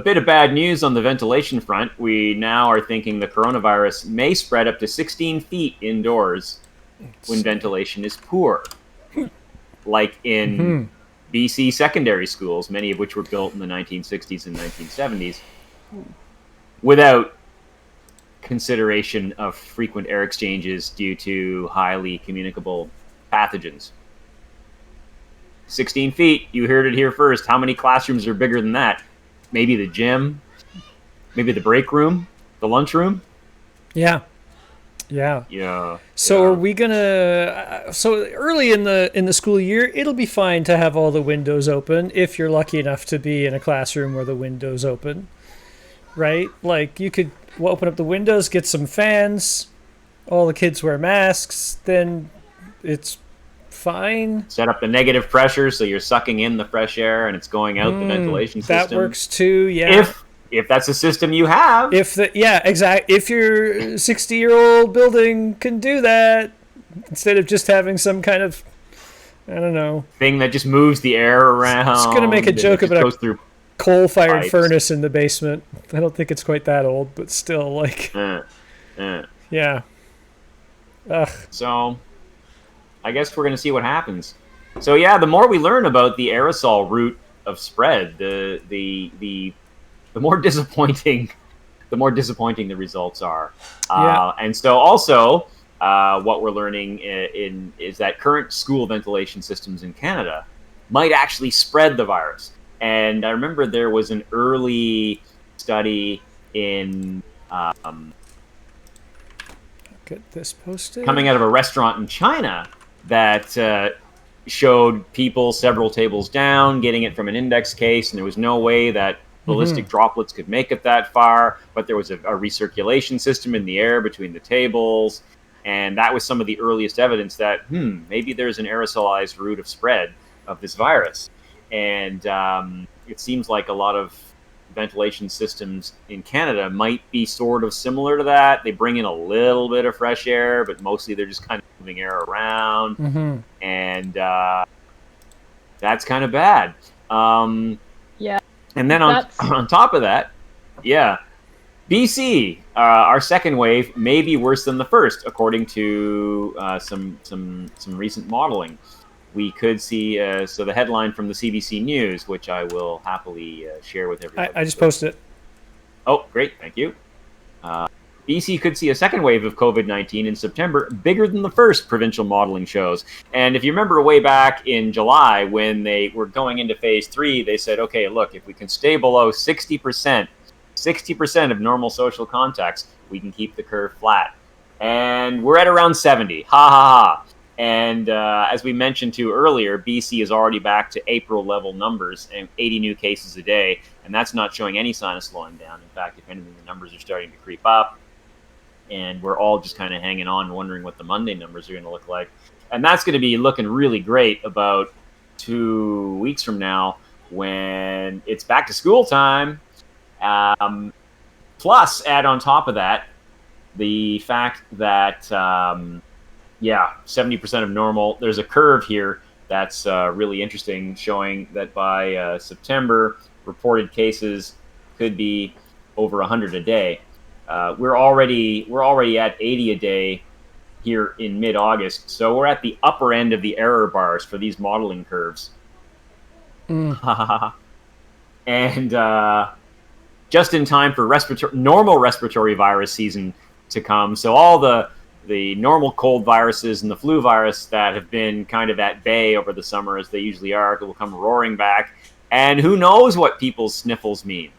S2: bit of bad news on the ventilation front. We now are thinking the coronavirus may spread up to 16 feet indoors when ventilation is poor. Like in BC secondary schools, many of which were built in the 1960s and 1970s, without consideration of frequent air exchanges due to highly communicable pathogens. 16 feet, you heard it here first. How many classrooms are bigger than that? Maybe the gym, maybe the break room, the lunchroom.
S1: Yeah. So are we gonna? So early in the school year, it'll be fine to have all the windows open if you're lucky enough to be in a classroom where the windows open, right? Like you could open up the windows, get some fans, all the kids wear masks, then it's fine.
S2: Set up the negative pressure so you're sucking in the fresh air and it's going out the ventilation system.
S1: That works too. Yeah.
S2: If that's a system you have.
S1: Exactly. If your 60-year-old building can do that, instead of just having some kind of, I don't know,
S2: thing that just moves the air around.
S1: I was going to make a joke about a coal-fired furnace in the basement. I don't think it's quite that old, but still, like, yeah. Ugh.
S2: So, I guess we're going to see what happens. So yeah, the more we learn about the aerosol route of spread, the more disappointing the results are. And so also what we're learning is that current school ventilation systems in Canada might actually spread the virus. And I remember there was an early study in
S1: get this posted
S2: coming out of a restaurant in China that showed people several tables down getting it from an index case, and there was no way that ballistic droplets could make it that far, but there was a recirculation system in the air between the tables, and that was some of the earliest evidence that maybe there's an aerosolized route of spread of this virus. And it seems like a lot of ventilation systems in Canada might be sort of similar to that. They bring in a little bit of fresh air, but mostly they're just kind of moving air around, and that's kind of bad.
S3: Yeah.
S2: And then on top of that, BC, our second wave may be worse than the first, according to some recent modeling. We could see, so the headline from the CBC News, which I will happily share with everybody.
S1: I just posted it.
S2: Oh, great. Thank you. BC could see a second wave of COVID-19 in September, bigger than the first, provincial modeling shows. And if you remember way back in July when they were going into phase 3, they said, okay, look, if we can stay below 60% of normal social contacts, we can keep the curve flat. And we're at around 70. Ha ha ha. And as we mentioned too earlier, BC is already back to April level numbers and 80 new cases a day. And that's not showing any sign of slowing down. In fact, if anything, the numbers are starting to creep up. And we're all just kind of hanging on, wondering what the Monday numbers are going to look like. And that's going to be looking really great about 2 weeks from now when it's back to school time. Plus, add on top of that the fact that 70% of normal. There's a curve here that's really interesting, showing that by September, reported cases could be over 100 a day. We're already at 80 a day here in mid-August, so we're at the upper end of the error bars for these modeling curves. And just in time for normal respiratory virus season to come. So all the normal cold viruses and the flu virus that have been kind of at bay over the summer, as they usually are, will come roaring back. And who knows what people's sniffles mean?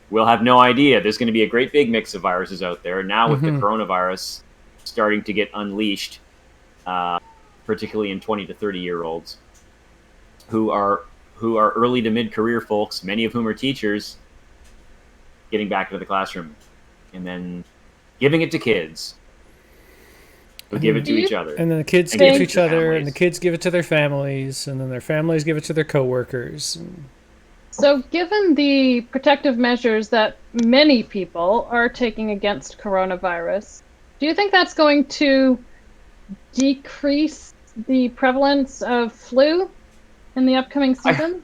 S2: We'll have no idea. There's going to be a great big mix of viruses out there. Now with the coronavirus starting to get unleashed, particularly in 20 to 30-year-olds who are early to mid-career folks, many of whom are teachers, getting back into the classroom and then giving it to kids who give it to each other.
S1: And then the kids give it to each other, and the kids give it to their families, and then their families give it to their coworkers.
S3: So given the protective measures that many people are taking against coronavirus, do you think that's going to decrease the prevalence of flu in the upcoming season?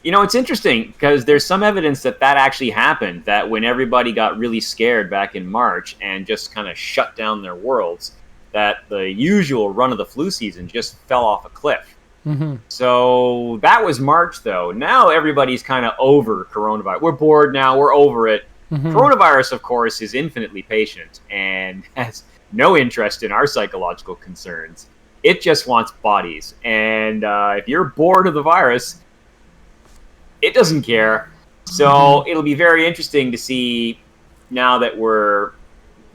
S2: It's interesting because there's some evidence that actually happened, that when everybody got really scared back in March and just kind of shut down their worlds, that the usual run of the flu season just fell off a cliff. So that was March, though. Now everybody's kind of over coronavirus. We're bored now. We're over it. Coronavirus, of course, is infinitely patient and has no interest in our psychological concerns. It just wants bodies. And if you're bored of the virus, it doesn't care. So it'll be very interesting to see, now that we're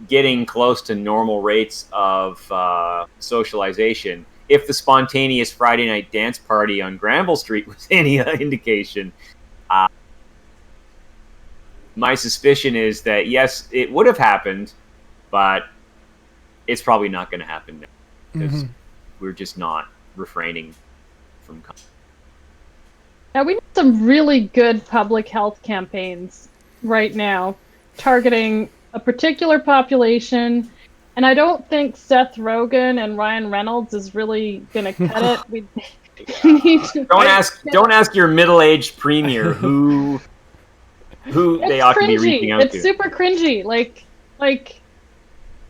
S2: getting close to normal rates of socialization, if the spontaneous Friday night dance party on Granville Street was any indication. My suspicion is that, yes, it would have happened, but it's probably not going to happen now because we're just not refraining from.
S3: Now, we need some really good public health campaigns right now targeting a particular population. And I don't think Seth Rogen and Ryan Reynolds is really going to cut it. We need to
S2: don't ask your middle-aged premier who they ought to be reaching out to.
S3: It's super cringy. Like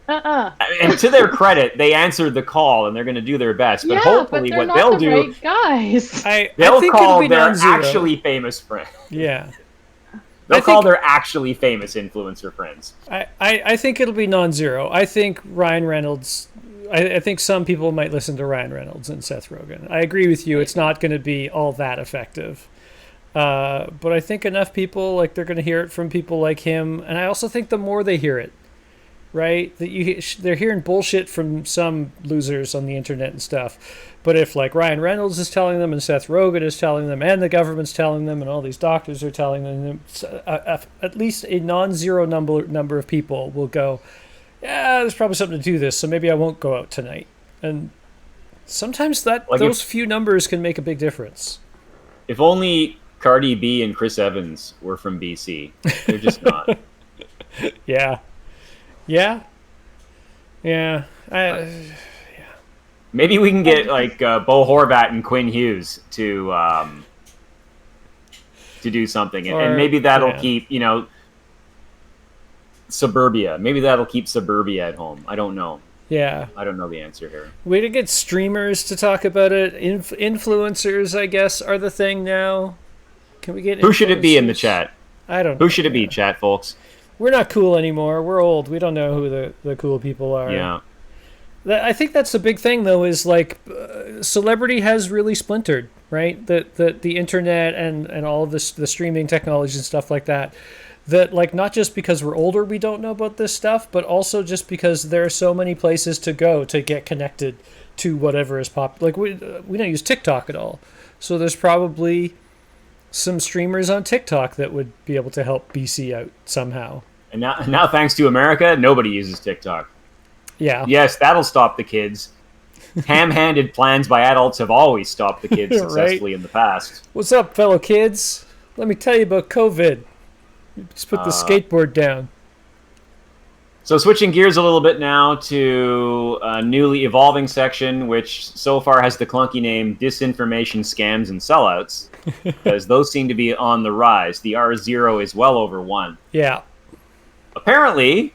S2: And to their credit, they answered the call and they're going to do their best. But hopefully, what they'll do,
S3: right guys.
S2: They'll call their actually famous friends.
S1: Yeah.
S2: They'll call their actually famous influencer friends.
S1: I think it'll be non-zero. I think Ryan Reynolds. I think some people might listen to Ryan Reynolds and Seth Rogen. I agree with you. It's not going to be all that effective. But I think enough people, like, they're going to hear it from people like him. And I also think the more they hear it, right, that they're hearing bullshit from some losers on the internet and stuff. But if, like, Ryan Reynolds is telling them and Seth Rogen is telling them and the government's telling them and all these doctors are telling them, at least a non-zero number of people will go, yeah, there's probably something to do this, so maybe I won't go out tonight. And sometimes those few numbers can make a big difference.
S2: If only Cardi B and Chris Evans were from BC. They're just not.
S1: Yeah.
S2: Maybe we can get like Bo Horvat and Quinn Hughes to do something, and maybe that'll keep suburbia. Maybe that'll keep suburbia at home. I don't know.
S1: Yeah,
S2: I don't know the answer here.
S1: Way to get streamers to talk about it. Influencers, I guess, are the thing now. Can we get?
S2: Who should it be in the chat?
S1: I don't know.
S2: Who should it be, chat folks?
S1: We're not cool anymore. We're old. We don't know who the cool people are.
S2: Yeah.
S1: I think that's the big thing, though, is like celebrity has really splintered, right? The internet and all of this, the streaming technologies and stuff like that. That, like, not just because we're older we don't know about this stuff, but also just because there are so many places to go to get connected to whatever is popular. Like, we don't use TikTok at all. So there's probably some streamers on TikTok that would be able to help BC out somehow.
S2: And now thanks to America, nobody uses TikTok.
S1: Yeah.
S2: Yes, that'll stop the kids. Ham-handed plans by adults have always stopped the kids successfully in the past.
S1: What's up, fellow kids? Let me tell you about COVID. Just put the skateboard down.
S2: So switching gears a little bit now to a newly evolving section, which so far has the clunky name Disinformation, Scams, and Sellouts, because those seem to be on the rise. The R0 is well over 1.
S1: Yeah.
S2: Apparently,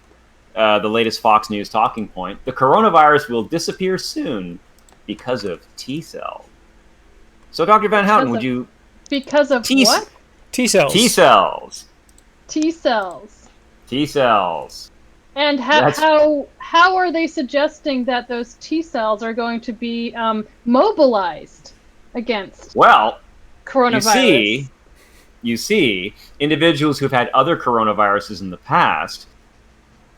S2: the latest Fox News talking point, the coronavirus will disappear soon because of T-cell. So Dr. Van Houten, would you...
S3: Because of what?
S1: T-cells.
S2: T-cells.
S3: T-cells.
S2: T-cells.
S3: And how are they suggesting that those T-cells are going to be mobilized against coronavirus?
S2: You see, individuals who've had other coronaviruses in the past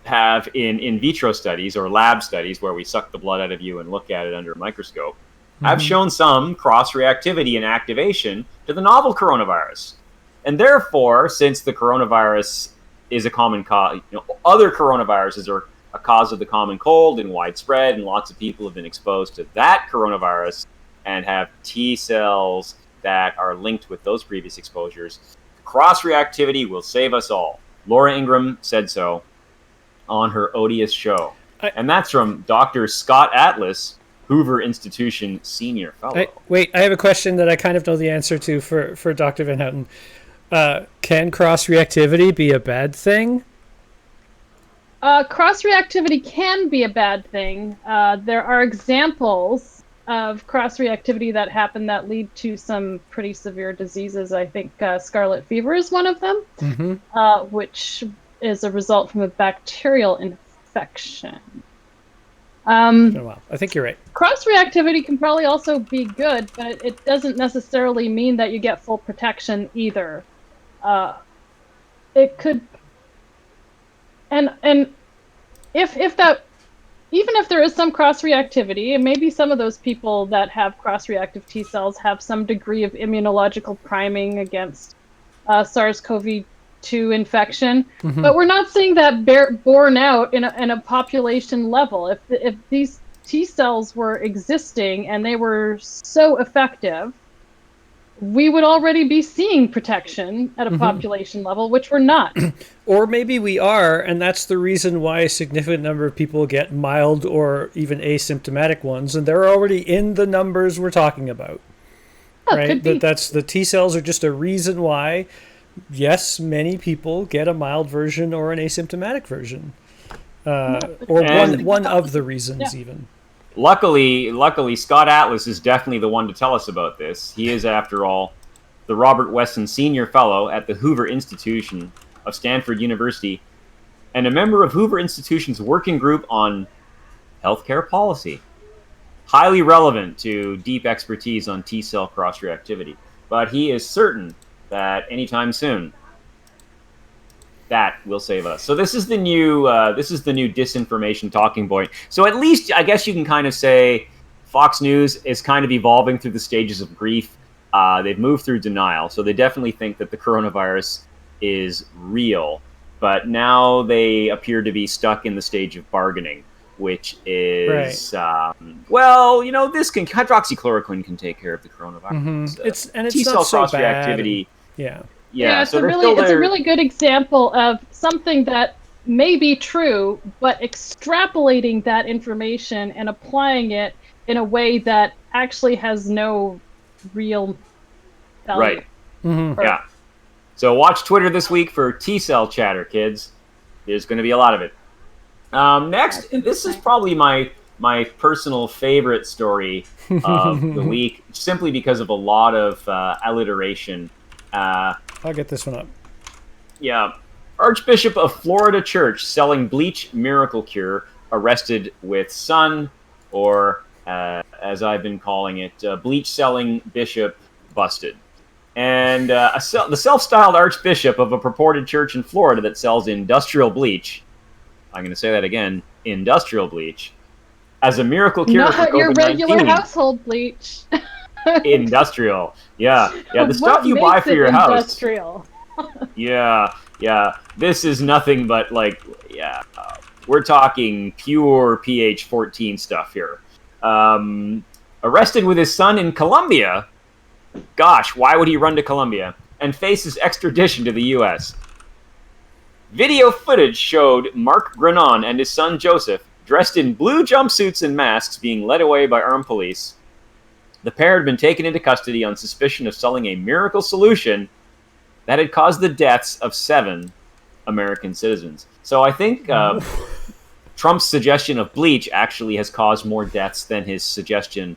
S2: have, in vitro studies or lab studies where we suck the blood out of you and look at it under a microscope, have shown some cross-reactivity and activation to the novel coronavirus. And therefore, since the coronavirus is a common cause, other coronaviruses are a cause of the common cold and widespread, and lots of people have been exposed to that coronavirus and have T cells that are linked with those previous exposures. Cross-reactivity will save us all. Laura Ingraham said so on her odious show. And that's from Dr. Scott Atlas, Hoover Institution Senior Fellow.
S1: I have a question that I kind of know the answer to for Dr. Van Houten. Can cross-reactivity be a bad thing?
S3: Cross-reactivity can be a bad thing. There are examples of cross-reactivity that happen that lead to some pretty severe diseases. I think scarlet fever is one of them, which is a result from a bacterial infection.
S1: I think you're right.
S3: Cross-reactivity can probably also be good, but it doesn't necessarily mean that you get full protection either. It could, and if that, even if there is some cross-reactivity, and maybe some of those people that have cross-reactive T cells have some degree of immunological priming against SARS-CoV-2 infection, but we're not seeing that borne out in a population level. If these T cells were existing and they were so effective, we would already be seeing protection at a population level, which we're not.
S1: Or maybe we are, and that's the reason why a significant number of people get mild or even asymptomatic ones, and they're already in the numbers we're talking about. Right? That's the T cells are just a reason why, yes, many people get a mild version or an asymptomatic version. or one of the reasons even.
S2: Luckily, Scott Atlas is definitely the one to tell us about this. He is, after all, the Robert Weston Senior Fellow at the Hoover Institution of Stanford University, and a member of Hoover Institution's working group on healthcare policy. Highly relevant to deep expertise on T-cell cross-reactivity. But he is certain that anytime soon, that will save us. So this is the new disinformation talking point. So at least I guess you can kind of say Fox News is kind of evolving through the stages of grief. They've moved through denial, so they definitely think that the coronavirus is real. But now they appear to be stuck in the stage of bargaining, which is hydroxychloroquine can take care of the coronavirus.
S1: Mm-hmm. It's
S2: T-cell
S1: not so
S2: cross-reactivity.
S1: Yeah.
S3: Yeah, it's a really good example of something that may be true, but extrapolating that information and applying it in a way that actually has no real value.
S2: Right. Mm-hmm. Yeah. So watch Twitter this week for T-cell chatter, kids. There's going to be a lot of it. Next, this is probably my personal favorite story of the week, simply because of a lot of alliteration.
S1: I'll get this one up.
S2: Yeah. Archbishop of Florida Church selling bleach miracle cure arrested with son, or as I've been calling it, bleach selling bishop busted. And the self-styled archbishop of a purported church in Florida that sells industrial bleach, I'm going to say that again, industrial bleach, as a miracle cure for COVID-19.
S3: Not your regular household bleach.
S2: Industrial. Yeah. The stuff you buy for your house.
S3: Industrial.
S2: Yeah. This is nothing but we're talking pure pH 14 stuff here. Arrested with his son in Colombia. Gosh, why would he run to Colombia? And faces extradition to the U.S. Video footage showed Mark Grenon and his son Joseph, dressed in blue jumpsuits and masks, being led away by armed police. The pair had been taken into custody on suspicion of selling a miracle solution that had caused the deaths of 7 American citizens. So I think Trump's suggestion of bleach actually has caused more deaths than his suggestion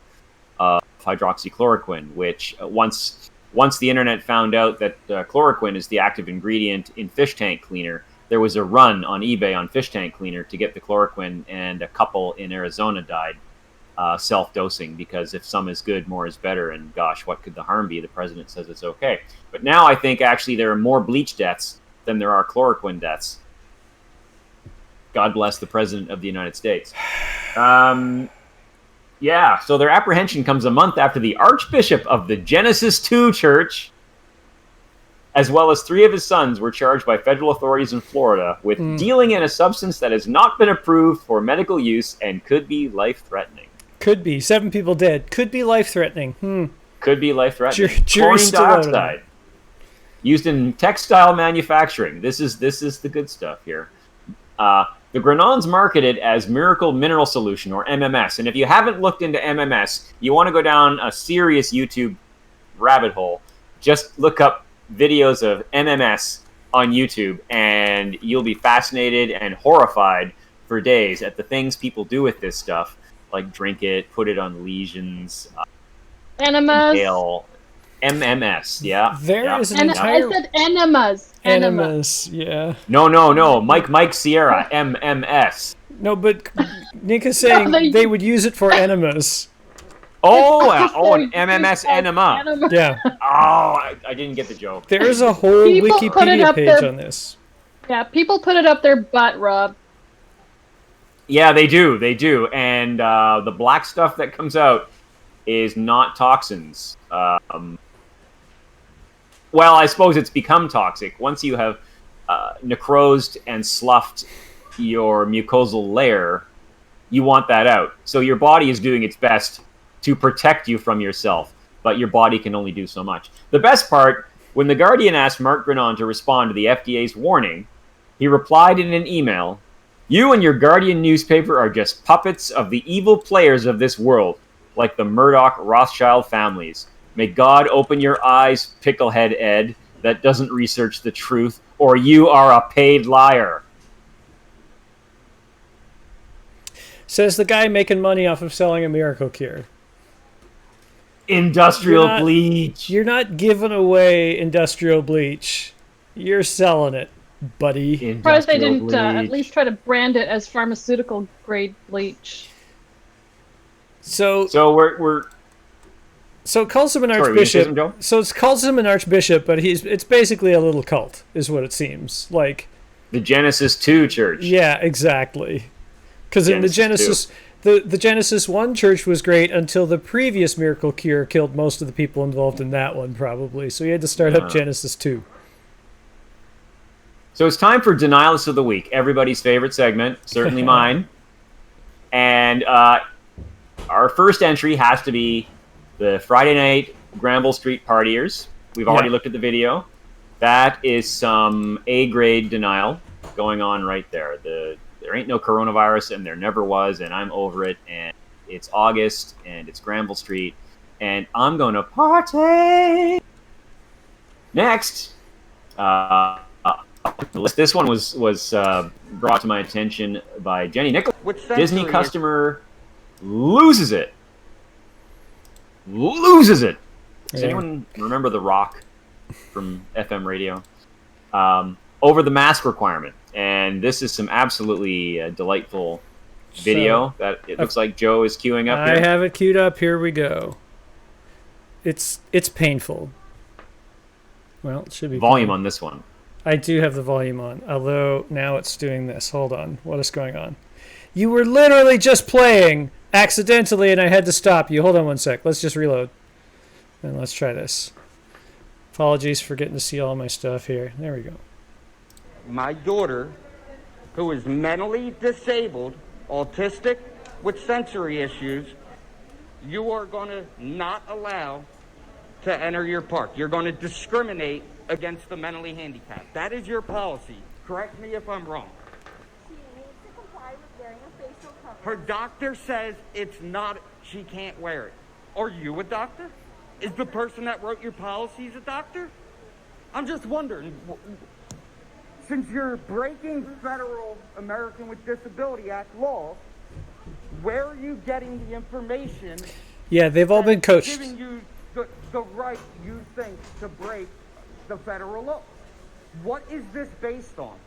S2: of hydroxychloroquine, which once the internet found out that chloroquine is the active ingredient in fish tank cleaner, there was a run on eBay on fish tank cleaner to get the chloroquine, and a couple in Arizona died self-dosing, because if some is good, more is better, and gosh, what could the harm be? The president says it's okay. But now I think actually there are more bleach deaths than there are chloroquine deaths. God bless the president of the United States. Yeah, so their apprehension comes a month after the Archbishop of the Genesis 2 Church, as well as 3 of his sons, were charged by federal authorities in Florida with dealing in a substance that has not been approved for medical use and could be life-threatening.
S1: Could be. 7 people dead. Could be life-threatening.
S2: Could be life-threatening. Chlorine dioxide, used in textile manufacturing. This is the good stuff here. The Grenons marketed as Miracle Mineral Solution, or MMS. And if you haven't looked into MMS, you want to go down a serious YouTube rabbit hole. Just look up videos of MMS on YouTube, and you'll be fascinated and horrified for days at the things people do with this stuff, like drink it, put it on lesions.
S3: Enemas.
S2: Inhale. MMS, yeah.
S1: There is an entire...
S3: I said enemas.
S1: Enemas, yeah.
S2: No. Mike Sierra, MMS.
S1: No, but Nick is saying they would use it for enemas.
S2: An MMS enema.
S1: Yeah.
S2: I didn't get the joke.
S1: There's a whole Wikipedia page on this.
S3: Yeah, people put it up their butt, Rob.
S2: Yeah, they do. And the black stuff that comes out is not toxins. Well, I suppose it's become toxic. Once you have necrosed and sloughed your mucosal layer, you want that out. So your body is doing its best to protect you from yourself, but your body can only do so much. The best part, when The Guardian asked Mark Grenon to respond to the FDA's warning, he replied in an email, "You and your Guardian newspaper are just puppets of the evil players of this world, like the Murdoch Rothschild families. May God open your eyes, picklehead Ed, that doesn't research the truth, or you are a paid liar."
S1: Says the guy making money off of selling a miracle cure.
S2: Industrial bleach.
S1: You're not giving away industrial bleach. You're selling it, buddy.
S3: Surprised they didn't at least try to brand it as pharmaceutical grade bleach.
S1: So it calls him an archbishop. So it calls him an archbishop, but it's basically a little cult, is what it seems like.
S2: The Genesis 2 church.
S1: Yeah, exactly. Because in the Genesis, the Genesis 1 church was great until the previous miracle cure killed most of the people involved in that one, probably. So he had to start up Genesis 2.
S2: So it's time for Denialist of the Week, everybody's favorite segment, certainly mine. And our first entry has to be the Friday night Granville Street partiers. We've already looked at the video. That is some A-grade denial going on right there. There ain't no coronavirus, and there never was, and I'm over it, and it's August, and it's Granville Street, and I'm going to party! Next, this one was brought to my attention by Jenny Nichols. Disney customer loses it. Does anyone remember The Rock from FM radio? Over the mask requirement. And this is some absolutely delightful video that it looks like Joe is queuing up here.
S1: I have it queued up. Here we go. It's painful. Well, it should be
S2: volume on this one.
S1: I do have the volume on, although now it's doing this. Hold on. What is going on? You were literally just playing accidentally, and I had to stop you. Hold on one sec. Let's just reload. And let's try this. Apologies for getting to see all my stuff here. There we go.
S6: My daughter, who is mentally disabled, autistic, with sensory issues, you are going to not allow to enter your park. You're going to discriminate against the mentally handicapped. That is your policy. Correct me if I'm wrong.
S7: She needs to comply with wearing a facial cover.
S6: Her doctor says it's not, she can't wear it. Are you a doctor? Is the person that wrote your policies a doctor? I'm just wondering, since you're breaking federal American with Disability Act laws, where are you getting the information?
S1: Yeah, they've all been coached.
S6: Giving you the right you think to break the federal law. What is this based on?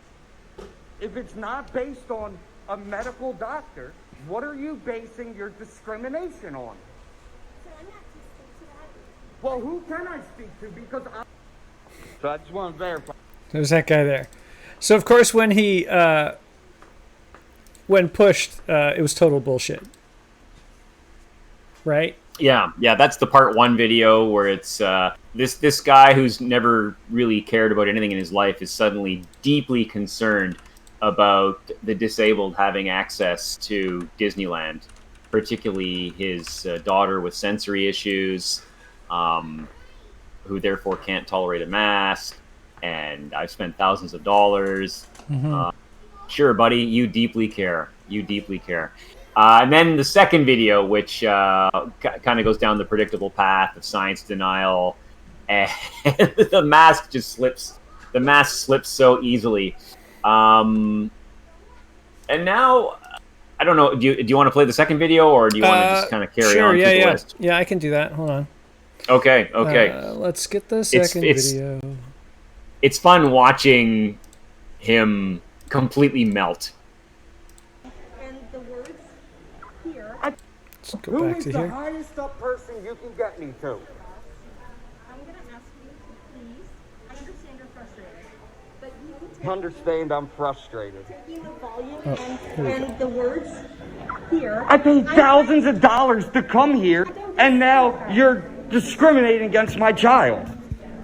S6: If it's not based on a medical doctor, what are you basing your discrimination on?
S7: So I'm not to speak to that.
S6: Well, who can I speak to? Because so I just want to verify.
S1: There's that guy there. So of course, when he when pushed, it was total bullshit, right?
S2: Yeah, that's the part one video where it's this guy who's never really cared about anything in his life is suddenly deeply concerned about the disabled having access to Disneyland, particularly his daughter with sensory issues, who therefore can't tolerate a mask. And I've spent thousands of dollars. Mm-hmm. Sure, buddy, you deeply care. And then the second video, which kind of goes down the predictable path of science denial, and the mask just slips. The mask slips so easily. And now, I don't know. Do you want to play the second video, or do you want to just kind of carry on through the list?
S1: Yeah, I can do that. Hold on.
S2: Okay.
S1: Let's get the second video.
S2: It's fun watching him completely melt.
S7: And the words here.
S1: Let's go back to here.
S6: Who is the highest up person you can get me to?
S7: I'm going to ask you to please. I understand you're frustrated, but you
S6: Understand I'm frustrated.
S7: taking the volume and the words here.
S6: I paid thousands of dollars to come here, and now you're discriminating against my child.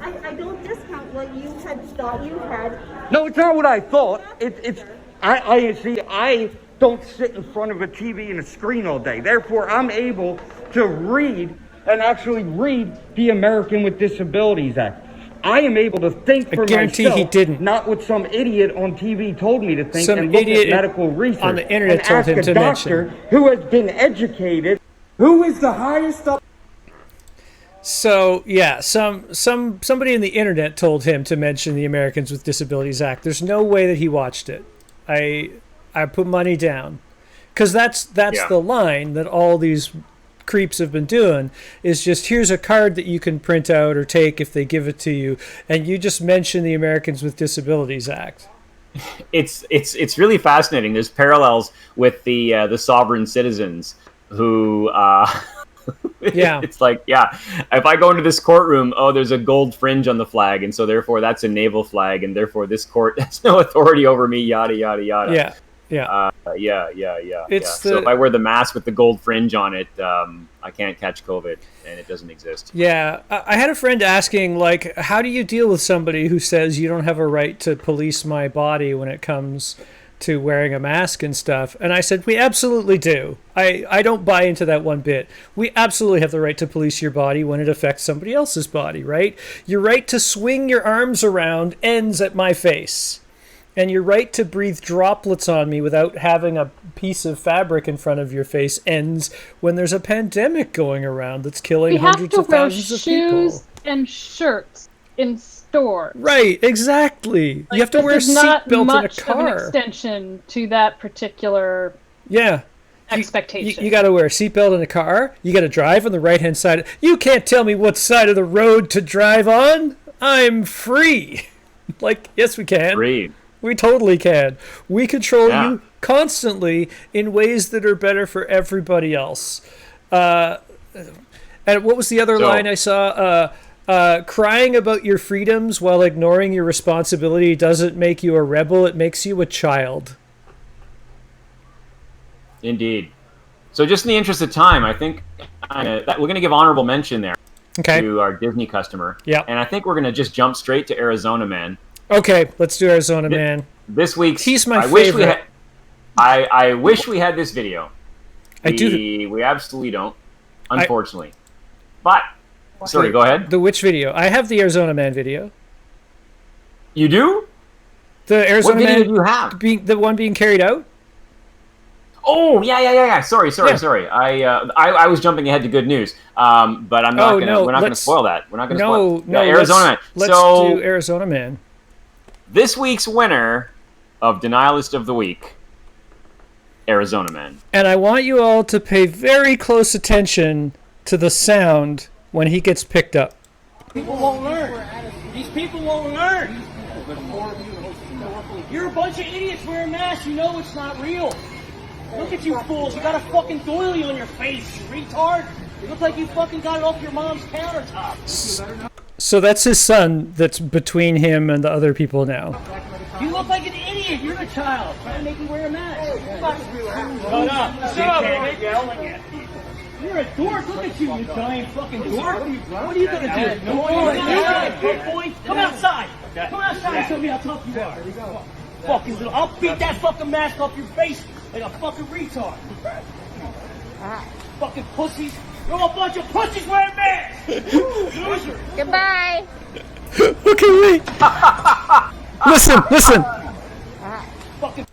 S7: I don't discount what you had thought you had.
S6: No, it's not what I thought. I don't sit in front of a TV and a screen all day. Therefore, I'm able to read and actually read the American with Disabilities Act. I am able to think for myself,
S1: he didn't.
S6: Not what some idiot on TV told me to think,
S1: some
S6: and look
S1: idiot
S6: at medical research
S1: on the internet
S6: and
S1: told
S6: ask
S1: him
S6: a
S1: to
S6: doctor
S1: mention.
S6: who has been educated, who is the highest up.
S1: So yeah, somebody in the internet told him to mention the Americans with Disabilities Act. There's no way that he watched it. I put money down, because that's the line that all these creeps have been doing, is just, here's a card that you can print out or take if they give it to you, and you just mention the Americans with Disabilities Act.
S2: It's really fascinating. There's parallels with the sovereign citizens who it's like, if I go into this courtroom, there's a gold fringe on the flag, and so therefore that's a naval flag, and therefore this court has no authority over me, yada yada yada.
S1: Yeah.
S2: So if I wear the mask with the gold fringe on it, I can't catch COVID, and it doesn't exist.
S1: Yeah. I had a friend asking, like, how do you deal with somebody who says you don't have a right to police my body when it comes to wearing a mask and stuff? And I said, we absolutely do. I don't buy into that one bit. We absolutely have the right to police your body when it affects somebody else's body, right? Your right to swing your arms around ends at my face. And your right to breathe droplets on me without having a piece of fabric in front of your face ends when there's a pandemic going around that's killing hundreds of thousands of people.
S3: We have to wear shoes and shirts in stores.
S1: Right, exactly.
S3: Like,
S1: you have to wear a seatbelt in a car.
S3: Much of an extension to that particular expectation.
S1: You got to wear a seatbelt in a car. You got to drive on the right-hand side. You can't tell me what side of the road to drive on. I'm free. Like, yes, we can.
S2: Free.
S1: We totally can. We control you constantly in ways that are better for everybody else. And what was the other line I saw? Crying about your freedoms while ignoring your responsibility doesn't make you a rebel. It makes you a child.
S2: Indeed. So just in the interest of time, I think we're going to give honorable mention there to our Disney customer.
S1: Yeah.
S2: And I think we're going to just jump straight to Arizona Man.
S1: Okay, let's do Arizona Man.
S2: This week's...
S1: He's my favorite.
S2: I wish we had this video.
S1: I do.
S2: We absolutely don't, unfortunately. But, sorry, go ahead.
S1: The which video? I have the Arizona Man video.
S2: You do?
S1: The Arizona
S2: Man... What video
S1: do
S2: you have?
S1: The one being carried out?
S2: Oh, yeah. Sorry. I was jumping ahead to good news. But I'm not we're not going to spoil that. We're not going to spoil it. Arizona Man.
S1: Let's do Arizona Man.
S2: This week's winner of Denialist of the Week, Arizona Man.
S1: And I want you all to pay very close attention to the sound when he gets picked up.
S8: People won't learn. These people won't learn. You're a bunch of idiots wearing masks. You know it's not real. Look at you fools. You got a fucking doily on your face, you retard. You look like you fucking got it off your mom's countertop.
S1: So that's his son that's between him and the other people now.
S8: You look like an idiot. You're the child. Trying to make me wear a mask. Shut up. Shut up. Yelling at people. You're a dork. Look at you, you giant fucking dork. What are you going to do? Come outside. Come outside and tell me how tough you are. Fucking little. I'll beat that fucking mask off your face like a fucking retard. Fucking pussies. You're all a bunch of pussies wearing masks! Loser!
S9: Goodbye!
S1: Okay, wait! Listen!
S8: Fucking...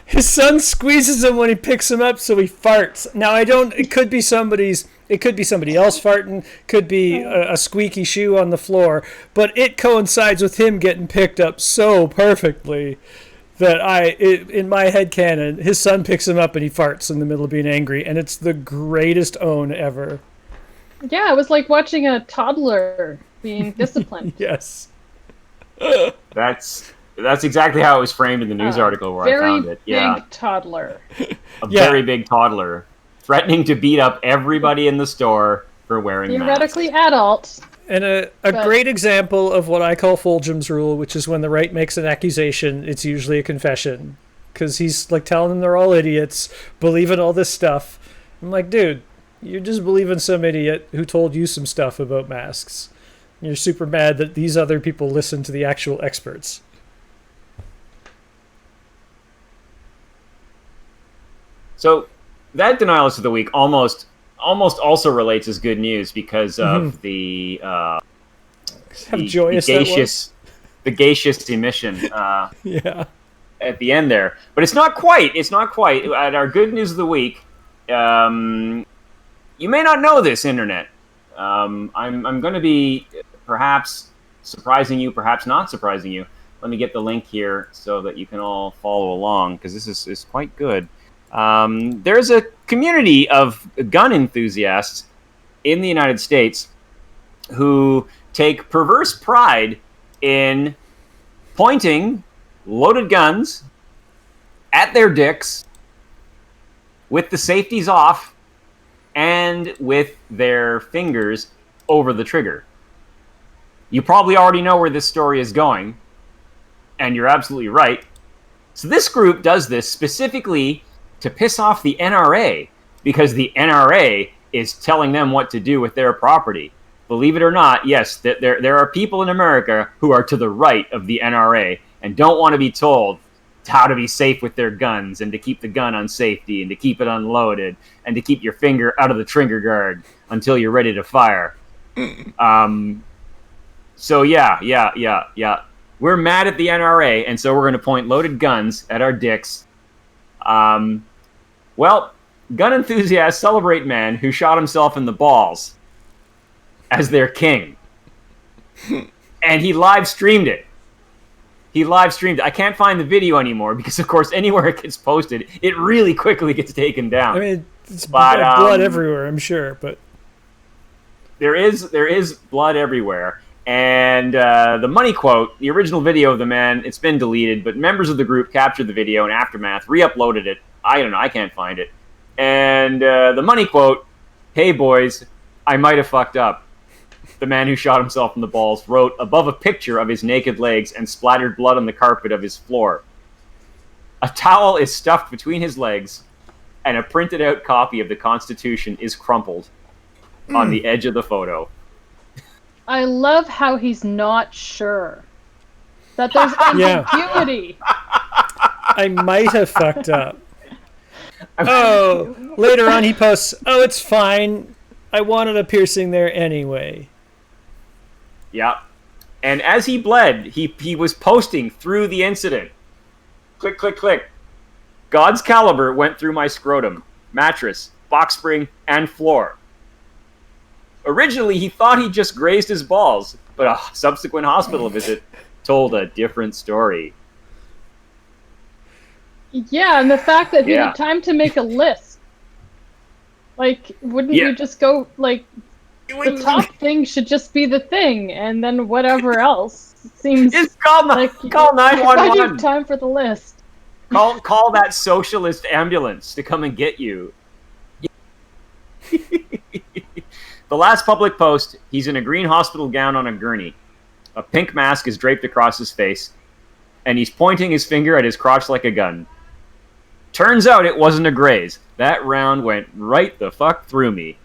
S1: His son squeezes him when he picks him up, so he farts. Now, it could be somebody else farting, could be a squeaky shoe on the floor, but it coincides with him getting picked up so perfectly that in my headcanon, his son picks him up and he farts in the middle of being angry, and it's the greatest own ever.
S3: Yeah, it was like watching a toddler being disciplined.
S1: Yes.
S2: That's exactly how it was framed in the news article where I found it.
S3: Very big toddler.
S2: Very big toddler. Threatening to beat up everybody in the store for wearing masks.
S3: Theoretically adult.
S1: And a great example of what I call Fulgham's rule, which is when the right makes an accusation, it's usually a confession. Because he's like telling them they're all idiots, believing all this stuff. I'm like, dude, you're just believing some idiot who told you some stuff about masks. You're super mad that these other people listen to the actual experts.
S2: So that Denialist of the Week almost also relates as good news because of the gaseous emission at the end there. But it's not quite. At our good news of the week, you may not know this, Internet. I'm going to be perhaps surprising you, perhaps not surprising you. Let me get the link here so that you can all follow along, because this is quite good. There's a community of gun enthusiasts in the United States who take perverse pride in pointing loaded guns at their dicks with the safeties off and with their fingers over the trigger. You probably already know where this story is going, and you're absolutely right. So this group does this specifically to piss off the NRA, because the NRA is telling them what to do with their property. Believe it or not, yes, there are people in America who are to the right of the NRA and don't want to be told how to be safe with their guns, and to keep the gun on safety, and to keep it unloaded, and to keep your finger out of the trigger guard until you're ready to fire. So yeah. We're mad at the NRA, and so we're going to point loaded guns at our dicks. Well, gun enthusiasts celebrate man who shot himself in the balls as their king. And he live streamed it. I can't find the video anymore because, of course, anywhere it gets posted, it really quickly gets taken down.
S1: I mean, it's blood everywhere, I'm sure, but
S2: there is blood everywhere. And the money quote, the original video of the man, it's been deleted, but members of the group captured the video in Aftermath, re-uploaded it. I don't know, I can't find it. And the money quote, "Hey boys, I might have fucked up." The man who shot himself in the balls wrote above a picture of his naked legs and splattered blood on the carpet of his floor. A towel is stuffed between his legs, and a printed out copy of the Constitution is crumpled on the edge of the photo.
S3: I love how he's not sure that there's ambiguity.
S1: I might have fucked up. Oh, later on he posts, "Oh, it's fine. I wanted a piercing there anyway."
S2: Yeah. And as he bled, he was posting through the incident. Click, click, click. "God's caliber went through my scrotum, mattress, box spring, and floor. Originally, he thought he just grazed his balls, but a subsequent hospital visit told a different story."
S3: Yeah, and the fact that he had time to make a list. Like, wouldn't you just go, like, the top thing should just be the thing, and then whatever else seems
S2: just call 911.
S3: Why do you have time for the list?
S2: Call that socialist ambulance to come and get you. The last public post, he's in a green hospital gown on a gurney. A pink mask is draped across his face, and he's pointing his finger at his crotch like a gun. Turns out it wasn't a graze. That round went right the fuck through me.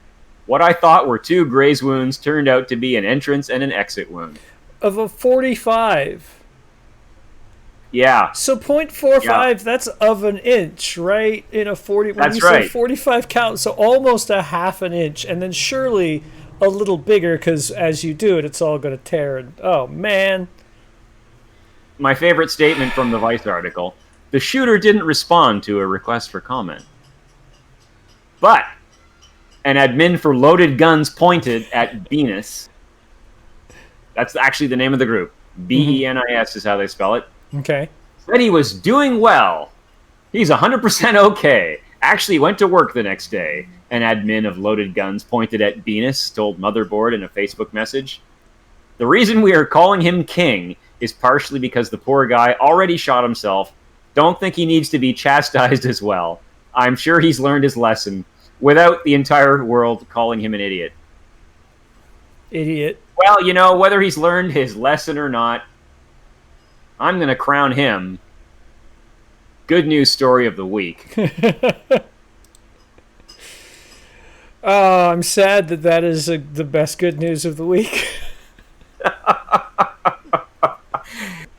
S2: What I thought were 2 graze wounds turned out to be an entrance and an exit wound.
S1: Of a 45.
S2: Yeah.
S1: So 0.45, that's of an inch, right? In a 40. When you say 45 count, so almost a half an inch, and then surely a little bigger, because as you do it, it's all going to tear. And oh man.
S2: My favorite statement from the Vice article: "The shooter didn't respond to a request for comment. But an admin for Loaded Guns Pointed at Venus," that's actually the name of the group, BENIS is how they spell it,
S1: okay,
S2: "said he was doing well. He's 100% okay. Actually went to work the next day." An admin of Loaded Guns Pointed at Venus told Motherboard in a Facebook message. "The reason we are calling him king is partially because the poor guy already shot himself. Don't think he needs to be chastised as well. I'm sure he's learned his lesson without the entire world calling him an idiot."
S1: Idiot.
S2: Well, you know, whether he's learned his lesson or not, I'm going to crown him good news story of the week.
S1: Oh, I'm sad that is the best good news of the week.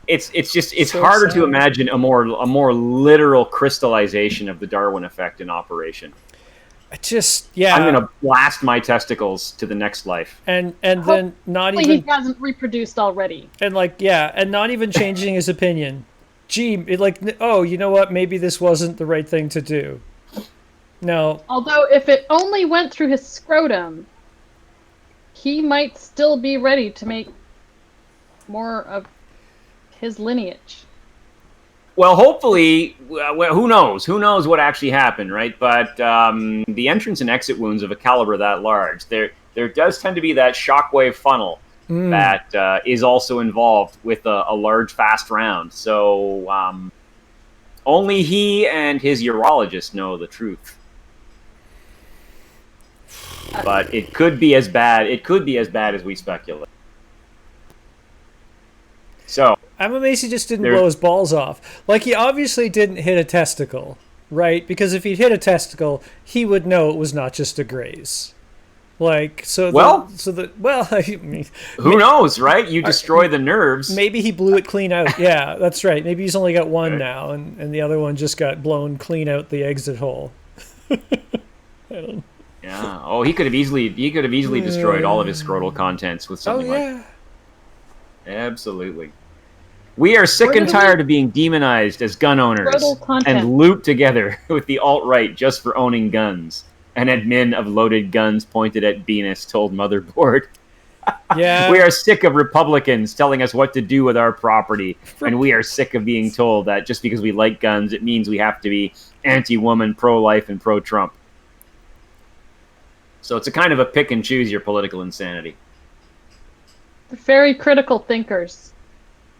S2: It's so harder to imagine a more literal crystallization of the Darwin effect in operation.
S1: I'm
S2: gonna blast my testicles to the next life,
S1: and then not even
S3: he hasn't reproduced already,
S1: and and not even changing his opinion. Gee, you know what? Maybe this wasn't the right thing to do. No.
S3: Although if it only went through his scrotum, he might still be ready to make more of his lineage.
S2: Well, hopefully, who knows? Who knows what actually happened, right? But the entrance and exit wounds of a caliber that large, there does tend to be that shockwave funnel that is also involved with a large, fast round. So only he and his urologist know the truth. But it could be as bad. It could be as bad as we speculate. So
S1: I'm amazed he just didn't blow his balls off. Like, he obviously didn't hit a testicle, right? Because if he'd hit a testicle, he would know it was not just a graze. Like, I mean,
S2: who knows, right? You destroy the nerves.
S1: Maybe he blew it clean out. Yeah, that's right. Maybe he's only got one now, and the other one just got blown clean out the exit hole. I don't.
S2: Yeah. Oh, he could have easily destroyed all of his scrotal contents with something like. Absolutely. We are sick and tired of being demonized as gun owners and looped together with the alt-right just for owning guns. An admin of loaded guns pointed at Venus told Motherboard.
S1: Yeah.
S2: We are sick of Republicans telling us what to do with our property. And we are sick of being told that just because we like guns, it means we have to be anti-woman, pro-life, and pro-Trump. So it's a kind of a pick and choose your political insanity.
S3: Very critical thinkers.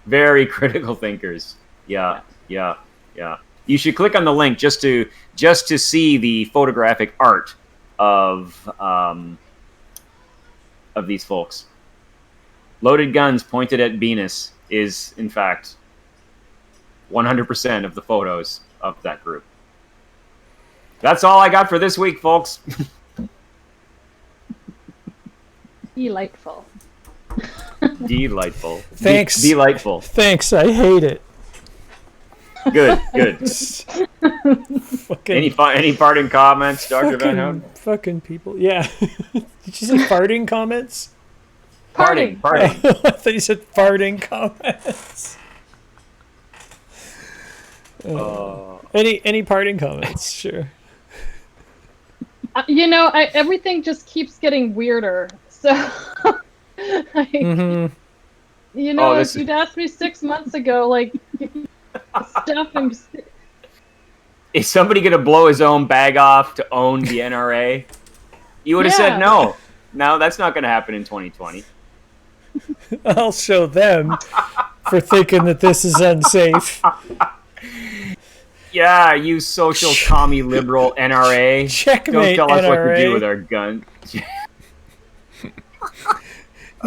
S2: Very critical thinkers. Yeah. You should click on the link just to see the photographic art of these folks. Loaded guns pointed at Venus is, in fact, 100% of the photos of that group. That's all I got for this week, folks.
S3: Delightful.
S2: Delightful.
S1: Thanks.
S2: Delightful.
S1: Thanks. I hate it.
S2: Good. Any parting comments, Dr. Van Houten?
S1: Fucking people. Yeah. Did you say farting comments?
S2: Parting.
S1: I thought you said farting comments. Any parting comments? Sure.
S3: Everything just keeps getting weirder. So, if you'd asked me 6 months ago, stuff and...
S2: Is somebody going to blow his own bag off to own the NRA? You would have said no. No, that's not going to happen in 2020.
S1: I'll show them for thinking that this is unsafe.
S2: Yeah, you social commie liberal NRA.
S1: Checkmate,
S2: don't tell us
S1: NRA.
S2: what to do with our guns.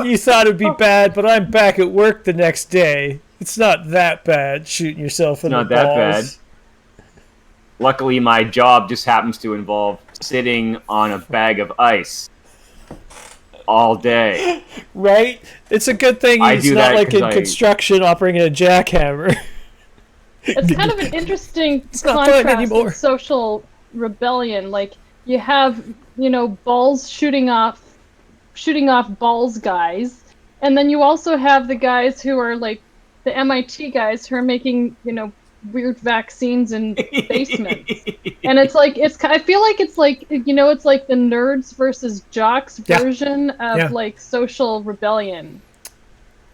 S1: You thought it'd be bad, but I'm back at work the next day. It's not that bad shooting yourself in the balls.
S2: Not that bad. Luckily, my job just happens to involve sitting on a bag of ice all day.
S1: Right? It's a good thing it's not like in construction operating a jackhammer.
S3: It's kind of an interesting contrast with social rebellion. Like, you have, balls shooting off balls guys, and then you also have the guys who are like the MIT guys who are making, weird vaccines in basements. And I feel like it's like, it's like the nerds versus jocks version of like social rebellion.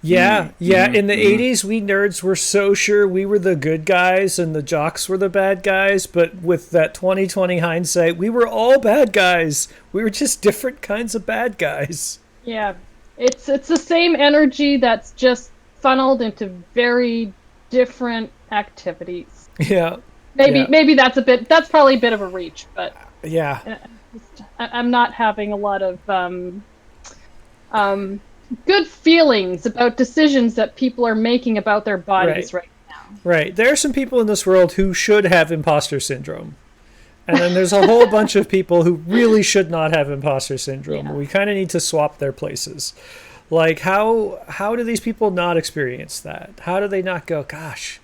S1: Yeah. In the 80s, we nerds were so sure we were the good guys and the jocks were the bad guys. But with that 2020 hindsight, we were all bad guys. We were just different kinds of bad guys.
S3: Yeah. It's the same energy that's just funneled into very different activities.
S1: Yeah.
S3: Maybe that's probably a bit of a reach, but
S1: yeah.
S3: I'm not having a lot of good feelings about decisions that people are making about their bodies right now.
S1: Right. There are some people in this world who should have imposter syndrome. And then there's a whole bunch of people who really should not have imposter syndrome. Yeah. We kind of need to swap their places. Like, how do these people not experience that? How do they not go, gosh,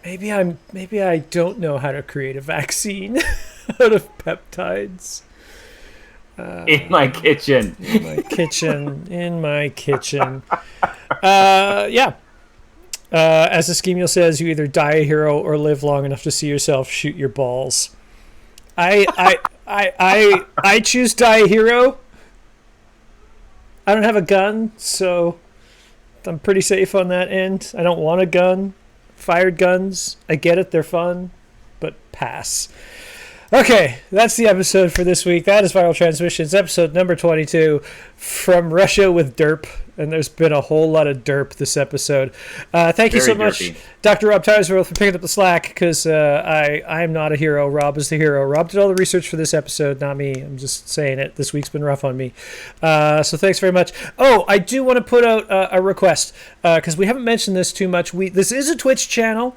S1: maybe I don't know how to create a vaccine out of peptides.
S2: In my kitchen.
S1: In my kitchen. Yeah. As Ischemio says, you either die a hero or live long enough to see yourself shoot your balls. I choose die a hero. I don't have a gun, so I'm pretty safe on that end. I don't want a gun. Fired guns, I get it, they're fun, but pass. Okay, that's the episode for this week. That is Viral Transmissions, episode number 22, from Russia with Derp. And there's been a whole lot of derp this episode. Thank you so much, derpy. Dr. Rob Tylersville, for picking up the slack, because I am not a hero. Rob is the hero. Rob did all the research for this episode, not me. I'm just saying it. This week's been rough on me. So thanks very much. Oh, I do want to put out a request, because we haven't mentioned this too much. This is a Twitch channel.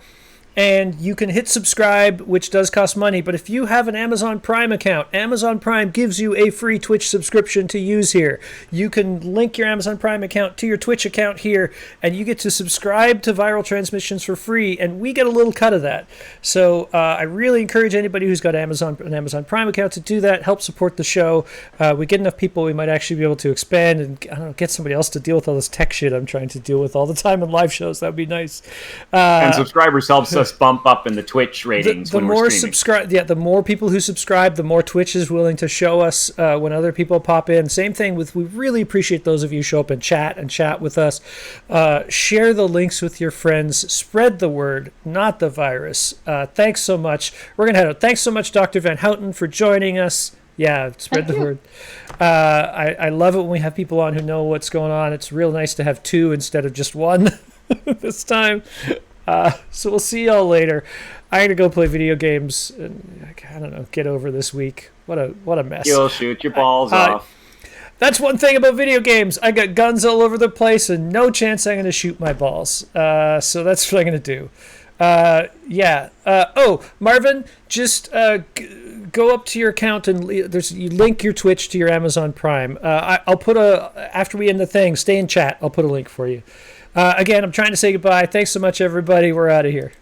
S1: And you can hit subscribe, which does cost money. But if you have an Amazon Prime account, Amazon Prime gives you a free Twitch subscription to use here. You can link your Amazon Prime account to your Twitch account here, and you get to subscribe to Viral Transmissions for free, and we get a little cut of that. So I really encourage anybody who's got an Amazon Prime account to do that. Help support the show. We get enough people, we might actually be able to expand and get somebody else to deal with all this tech shit I'm trying to deal with all the time in live shows. That would be nice.
S2: And subscribers helps us bump up in the Twitch ratings when we're streaming.
S1: The more people who subscribe, the more Twitch is willing to show us when other people pop in. Same thing with, we really appreciate those of you who show up and chat with us. Share the links with your friends. Spread the word, not the virus. Thanks so much. We're going to head out. Thanks so much, Dr. Van Houten, for joining us. Yeah, spread the word. I love it when we have people on who know what's going on. It's real nice to have two instead of just one this time. So we'll see y'all later. I'm gonna go play video games and I don't know, get over this week. What a mess.
S2: You'll shoot your balls off.
S1: That's one thing about video games. I got guns all over the place and no chance I'm gonna shoot my balls. So that's what I'm gonna do. Marvin, just go up to your account and you link your Twitch to your Amazon Prime. I'll put after we end the thing, stay in chat. I'll put a link for you. Again, I'm trying to say goodbye. Thanks so much, everybody. We're out of here.